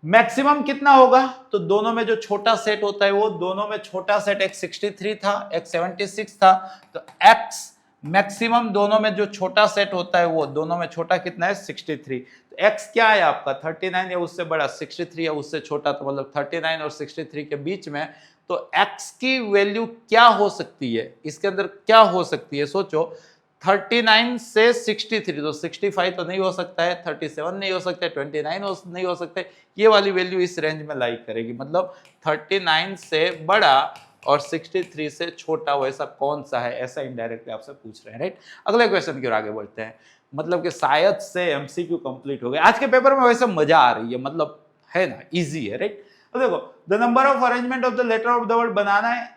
मैक्सिमम कितना होगा, तो दोनों में जो छोटा सेट होता है वो, दोनों में छोटा सेट X 63 था, X 76 था, तो X मैक्सिमम दोनों में जो छोटा सेट होता है वो, दोनों में छोटा कितना है 63, तो X क्या है आपका 39 या उससे बड़ा, 63 या उससे छोटा, तो मतलब 39 और 63 के बीच में, तो X की वैल्यू क्या हो सकती है, इसके अंदर क्या हो सकती है, सोचो 39 से 63, तो 65 तो नहीं हो सकता है, 37 नहीं हो सकता है, 29 नहीं हो सकता है, ये वाली वैल्यू इस रेंज में लाई करेगी, मतलब 39 से बड़ा और 63 से छोटा वैसा कौन सा है, ऐसा इनडायरेक्टली आपसे पूछ रहे हैं, राइट। अगले क्वेश्चन की ओर आगे बढ़ते हैं, मतलब कि शायद से MCQ कंप्लीट हो गया आज के पेपर में, वैसे मजा आ रही है, मतलब है ना, इजी है, राइट। तो देखो, the number of arrangement of the letter of the word बनाना है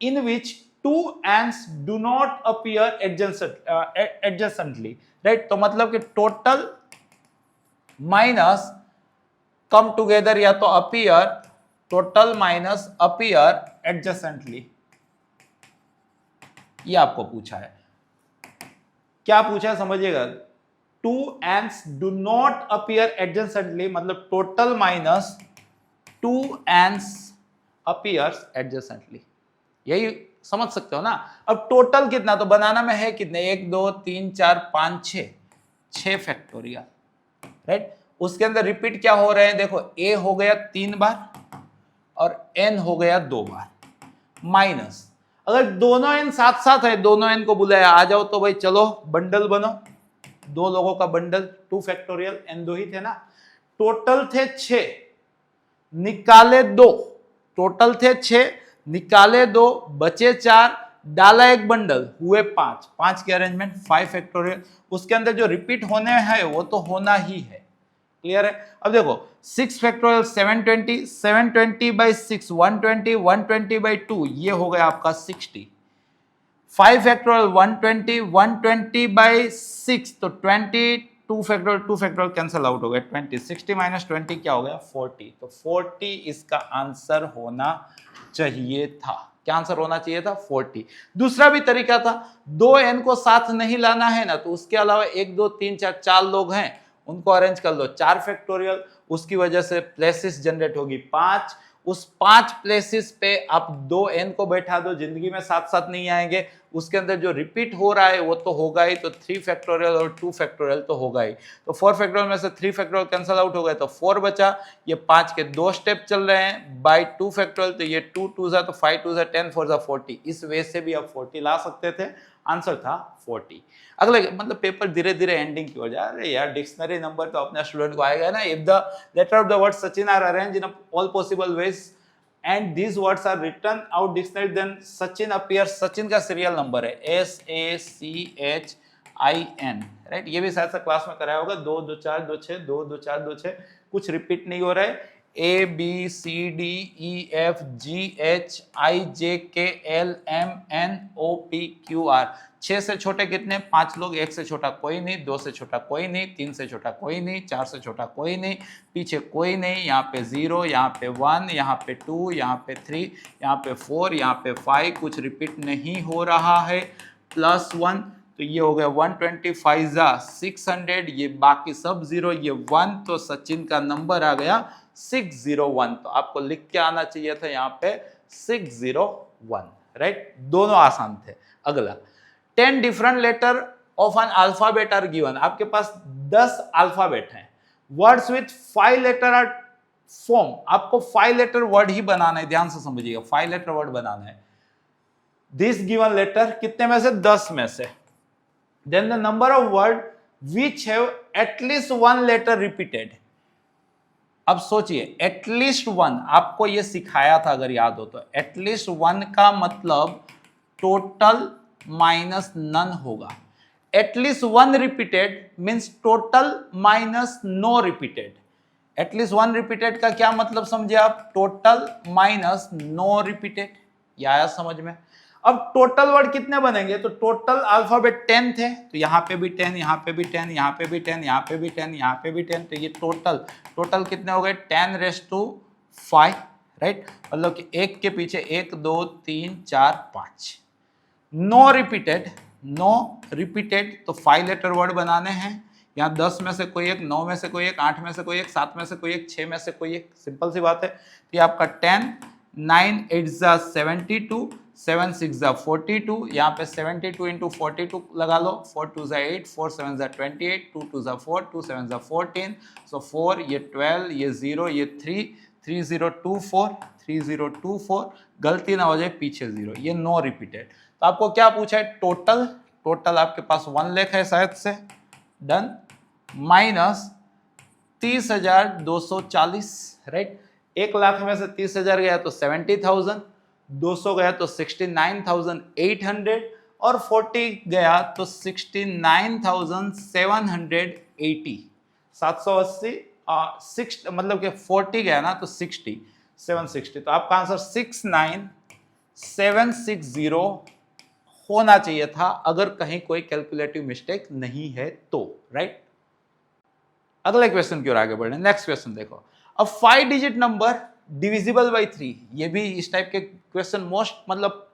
in which two ants do not appear adjacently, right, तो मतलब कि टोटल माइनस कम टुगेदर या तो appear, total minus appear adjacently, ये आपको पूछा है। क्या पूछा है समझिएगा, two Ns do not appear adjacently, मतलब total minus two Ns appears adjacently, यही समझ सकते हो ना। अब टोटल कितना, तो बनाना में है कितने, 1 2 3 4 5 6 फैक्टोरियल, राइट। उसके अंदर रिपीट क्या हो रहे हैं, देखो A हो गया 3 बार और N हो गया 2 बार, माइनस अगर दोनों N साथ साथ है, दोनों N को बुलाया आ जाओ, तो भाई चलो बंडल बनो, 2 लोगों का बंडल, 2 फैक्टोरियल, N 2 ही थे ना, टोटल थे 6 निकाले 2, टोटल थे 6 निकाले 2 बचे 4, डाला एक बंडल, हुए 5, 5 के अरेंजमेंट 5 फैक्टोरियल, उसके अंदर जो रिपीट होने हैं वो तो होना ही है। क्लियर है? अब देखो 6 फैक्टोरियल 720, 720 बाई 6 120, 120 बाई 2 ये हो गया आपका 60, 5 फैक्टोरियल 120, 120 बाई 6 तो 20, 2 फैक्टोरियल कैंसिल आउट हो गया 20, 60 माइनस 20 क्या हो गया 40, तो 40 इसका आंसर होना चाहिए था। क्या आंसर होना चाहिए था 40। दूसरा भी तरीका था, 2n को साथ नहीं लाना है ना, तो उसके अलावा 1 2 3 4 4 लोग हैं उनको अरेंज कर लो 4 फैक्टोरियल, उसकी वजह से प्लेसेस जनरेट होगी 5, उस 5 प्लेसेस पे आप 2n को बैठा दो, जिंदगी में साथ साथ नहीं आएंगे, उसके अंदर जो रिपीट हो रहा है वो तो होगा ही, तो 3 फैक्टोरियल और 2 फैक्टोरियल तो होगा ही, तो 4 फैक्टोरियल में से 3 फैक्टोरियल कैंसिल आउट हो गए तो 4 बचा, ये 5 के 2 स्टेप चल रहे हैं बाय 2 फैक्टोरियल, तो ये 2 2 जा तो 5 2 जा 10 4 जा 40, इस वे से भी आप 40 ला सकते थे, आंसर था 40। अगले मतलब पेपर धीरे धीरे एंडिंग की ओर जा रहे यार, डिक्शनरी नंबर तो अपने स्टूडेंट को आएगा ना, if the letter of the word Sachin are arranged in all possible ways and these words are written out dictionary then Sachin appears, Sachin का सीरियल नंबर है SACHIN, राइट, ये भी शायद से क्लास में कराया होगा, 2 2 4 2 6 2 2 4 2 6, कुछ रिपीट नहीं हो रहा है, ABCDEFGHIJKLMNOPQR, 6 से छोटे कितने 5 लोग, 1 से छोटा कोई नहीं, 2 से छोटा कोई नहीं, 3 से छोटा कोई नहीं, 4 से छोटा कोई नहीं, पीछे कोई नहीं, यहाँ पे 0, यहाँ पे 1, यहाँ पे 2, यहाँ पे 3, यहाँ पे 4, यहाँ पे 5, कुछ रिपीट नहीं हो रहा है, +1, तो ये हो गया 125 जा 600, ये बाकी सब 0, ये 1, तो सचिन का नंबर आ गया 601, तो आपको लिख के आना चाहिए था यहाँ पे 601, राइट, दोनों आसान थे। अगला 10 different letter of an alphabet are given, आपके पास 10 अल्फाबेट हैं, words with 5 letter are form, आपको 5 लेटर वर्ड ही बनाना है, ध्यान से समझिएगा 5 लेटर वर्ड बनाना है, दिस गिवन लेटर कितने में से 10 में से, then the number of word which have at least one letter repeated, अब सोचिए एटलीस्ट 1 आपको ये सिखाया था अगर याद हो तो, एटलीस्ट 1 का मतलब टोटल माइनस नन होगा, at least 1 repeated means total minus no repeated, at least 1 repeated का क्या मतलब समझे आप, टोटल माइनस नो रिपीटेड, ये आया समझ में। अब टोटल वर्ड कितने बनेंगे, तो टोटल अल्फाबेट 10 थे, तो यहाँ पे भी 10, यहाँ पे भी 10, यहाँ पे भी 10, यहाँ पे भी 10, यहाँ पे भी 10, तो ये टोटल कितने हो गए 10⁵5, राइट, मतलब कि एक के पीछे 1 2 3 4 5, नो रिपीटेड, तो 5 लेटर वर्ड बनाने हैं, यहाँ 10 में से कोई एक, 9 में से कोई एक, 8 में से कोई एक, 7 में से कोई एक, 6 में से कोई एक, सिंपल सी बात है, तो ये आपका 10, 9 8 जा 72, 7 6 जा 42, यहाँ पे 72 इंटू 42 लगा लो, 4 2 जा 8, 4 7 जा 28, 2 2 जा 4, 2 7 जा 14, सो 4 ये 12, ये 0, ये 3, 3024, 3024, गलती ना हो जाए पीछे 0, ये नो रिपीटेड, तो आपको क्या पूछा है टोटल आपके पास 1 लाख है शायद से, डन, माइनस 30,240, राइट, 1 लाख में से 30,000 गया तो 70,000, 200 गया तो 69,800 और 40 गया तो 69,780, 780 6 मतलब कि 40 गया ना तो 60 760, तो आपका आंसर 69760 होना चाहिए था अगर कहीं कोई कैलकुलेटिव मिस्टेक नहीं है तो, राइट। अगले क्वेश्चन की ओर आगे बढ़े, नेक्स्ट क्वेश्चन देखो, अ 5 डिजिट नंबर डिविजिबल बाई 3, ये भी इस टाइप के क्वेश्चन मोस्ट मतलब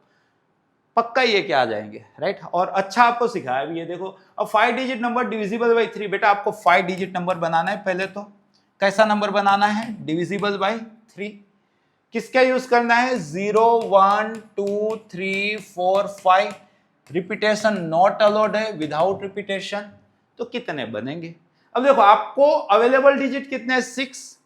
पक्का ये क्या आ जाएंगे, राइट, और अच्छा आपको सिखाया भी, ये देखो अब 5 डिजिट नंबर डिविजिबल बाई 3, बेटा आपको 5 डिजिट नंबर बनाना है, पहले तो कैसा नंबर बनाना है, डिविजिबल बाई 3, किसका यूज करना है, 0 1 2 3 4 5, रिपीटेशन नॉट अलाउड है, विदाउट रिपीटेशन, तो कितने बनेंगे। अब देखो आपको अवेलेबल डिजिट कितने हैं 6,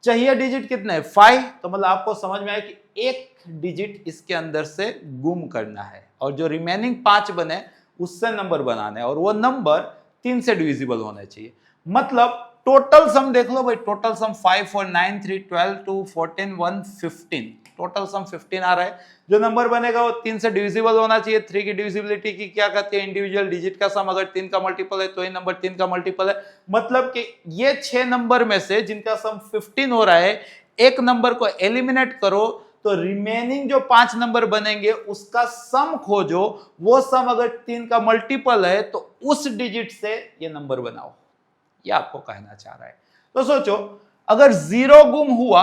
चाहिए डिजिट कितने हैं 5, तो मतलब आपको समझ में आया कि एक डिजिट इसके अंदर से गुम करना है और जो रिमेनिंग 5 बने उससे नंबर बनाने हैं और वो नंबर 3 से डिविजिबल होने चाहिए, मतलब टोटल सम देख लो भाई, टोटल सम 5 4 9 3 12 2 14 1 15, टोटल सम 15 आ रहा है। जो नंबर बनेगा वो 3 से डिविजिबल होना चाहिए। 3 की डिविजिबिलिटी की क्या कहते हैं, इंडिविजुअल डिजिट का सम अगर 3 का मल्टीपल है तो ही नंबर 3 का मल्टीपल है। मतलब कि ये 6 नंबर में से जिनका सम 15 हो रहा है, एक नंबर को एलिमिनेट करो तो रिमेनिंग जो 5 नंबर बनेंगे उसका सम खोजो। वो सम अगर 3 का मल्टीपल है तो उस डिजिट से ये नंबर बनाओ, ये आपको कहना चाह रहा है। तो सोचो, अगर 0 गुम हुआ,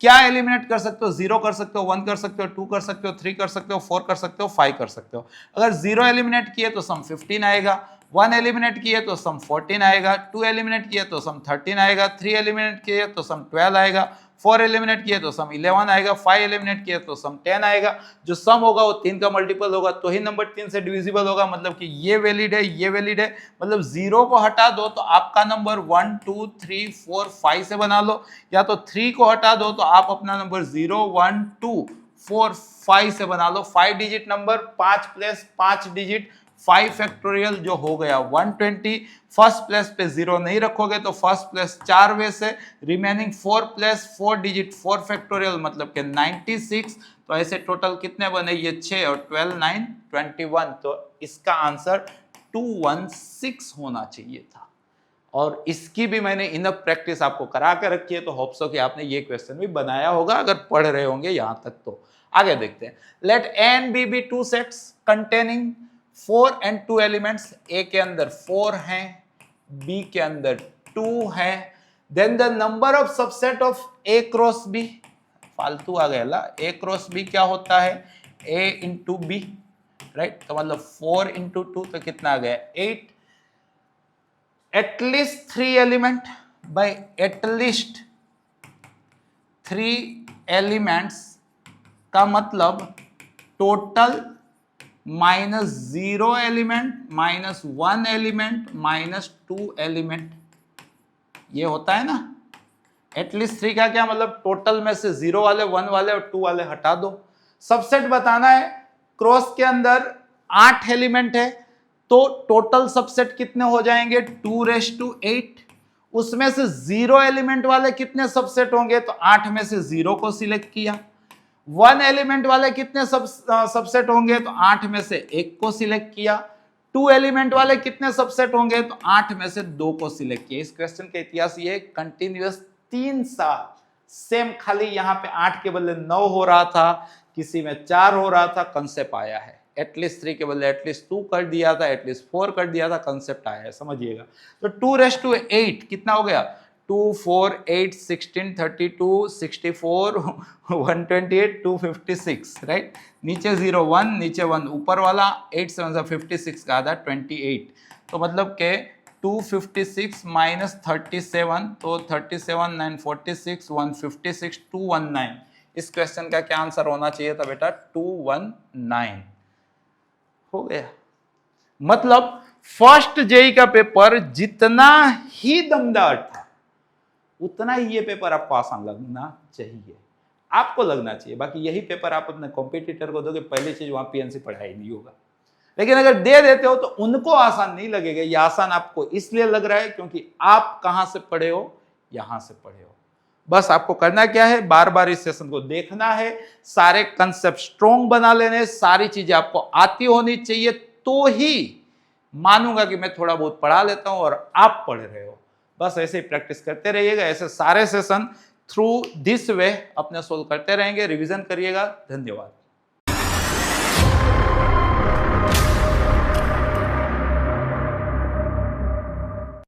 क्या एलिमिनेट कर सकते हो? 0 कर सकते हो, 1 कर सकते हो, 2 कर सकते हो, 3 कर सकते हो, 4 कर सकते हो, 5 कर सकते हो। अगर 0 एलिमिनेट किए तो सम 15 आएगा, 1 एलिमिनेट किए तो सम 14 आएगा, 2 एलिमिनेट किए तो सम 13 आएगा, 3 एलिमिनेट किए तो सम 12 आएगा, 4 एलिमिनेट किए तो सम 11 आएगा, 5 एलिमिनेट किए तो सम 10 आएगा। जो सम होगा वो 3 का मल्टीपल होगा तो ही नंबर 3 से डिविजिबल होगा। मतलब कि ये वैलिड है, ये वैलिड है। मतलब 0 को हटा दो तो आपका नंबर 1 2 3 4 5 से बना लो, या तो 3 को हटा दो तो आप अपना नंबर 0 1 2 4 5 से बना लो। 5 digit number, 5 plus 5 digit 5 factorial जो हो गया 120। फर्स्ट प्लेस पे 0 नहीं रखोगे तो फर्स्ट प्लेस 4 वे से, रिमेनिंग 4 प्लस 4 डिजिट 4 फैक्टोरियल मतलब कि 96। तो ऐसे टोटल कितने बने? ये 6 और 12 9 21। तो इसका आंसर 216 होना चाहिए था। और इसकी भी मैंने इनफ प्रैक्टिस आपको करा के रखी है, तो होप सो कि आपने ये क्वेश्चन भी बनाया होगा अगर पढ़ रहे होंगे यहां तक। तो आगे देखते हैं। Let A and B be 2 sets containing 4 and 2 elements. A के अंदर 4 हैं, बी के अंदर 2 है। Then the number of subset of A cross B, फालतू आ गया ला, ए क्रॉस बी क्या होता है? ए इंटू बी, राइट। तो मतलब 4 इंटू 2 तो कितना आ गया? 8। At least 3 element, bye at least 3 elements का मतलब टोटल -0 एलिमेंट, -1 एलिमेंट, -2 एलिमेंट, ये होता है ना। एटलीस्ट 3 का क्या मतलब? टोटल में से 0 वाले, 1 वाले और 2 वाले हटा दो। सबसेट बताना है। क्रॉस के अंदर 8 एलिमेंट है तो टोटल सबसेट कितने हो जाएंगे? 2⁸8। उसमें से 0 एलिमेंट वाले कितने सबसेट होंगे? तो 8 में से 0 को सिलेक्ट किया। 1 एलिमेंट वाले कितने सबसेट होंगे? तो 8 में से 1 को सिलेक्ट किया। 2 एलिमेंट वाले कितने सबसेट होंगे? तो 8 में से 2 को सिलेक्ट किया। इस क्वेश्चन का इतिहास ये कंटिन्यूअस 3 साल सेम, खाली यहाँ पे 8 के बदले 9 हो रहा था, किसी में 4 हो रहा था, कंसेप्ट आया है। एटलीस्ट 3 के बदले एटलीस्ट 2 कर दिया था, एटलीस्ट 4 कर दिया था, कंसेप्ट आया है, समझिएगा। तो 2⁸8 कितना हो गया? 2 4 8 16 32 64 128 256, राइट। नीचे 0 1, नीचे 1, ऊपर वाला 8 7 56 का आधा 28। तो मतलब के 256 माइनस 37, तो 37 9 46 156 219। इस क्वेश्चन का क्या आंसर होना चाहिए था बेटा? 219 हो गया। मतलब फर्स्ट जेई का पेपर जितना ही दमदार था उतना ही ये पेपर आपको आसान लगना चाहिए, आपको लगना चाहिए। बाकी यही पेपर आप अपने कॉम्पिटिटर को दोगे, पहली चीज वहां पीएनसी पढ़ाई नहीं होगा। लेकिन अगर दे देते हो तो उनको आसान नहीं लगेगा। ये आसान आपको इसलिए लग रहा है क्योंकि आप कहां से पढ़े हो? यहां से पढ़े हो। बस आपको करना क्या है? बार बार इस सेशन को देखना है, सारे कंसेप्ट स्ट्रॉन्ग बना लेने, सारी चीजें आपको आती होनी चाहिए, तो ही मानूंगा कि मैं थोड़ा बहुत पढ़ा लेता हूं और आप पढ़ रहे हो। बस ऐसे ही प्रैक्टिस करते रहिएगा। ऐसे सारे सेशन थ्रू दिस वे अपने सोल्व करते रहेंगे, रिवीजन करिएगा। धन्यवाद।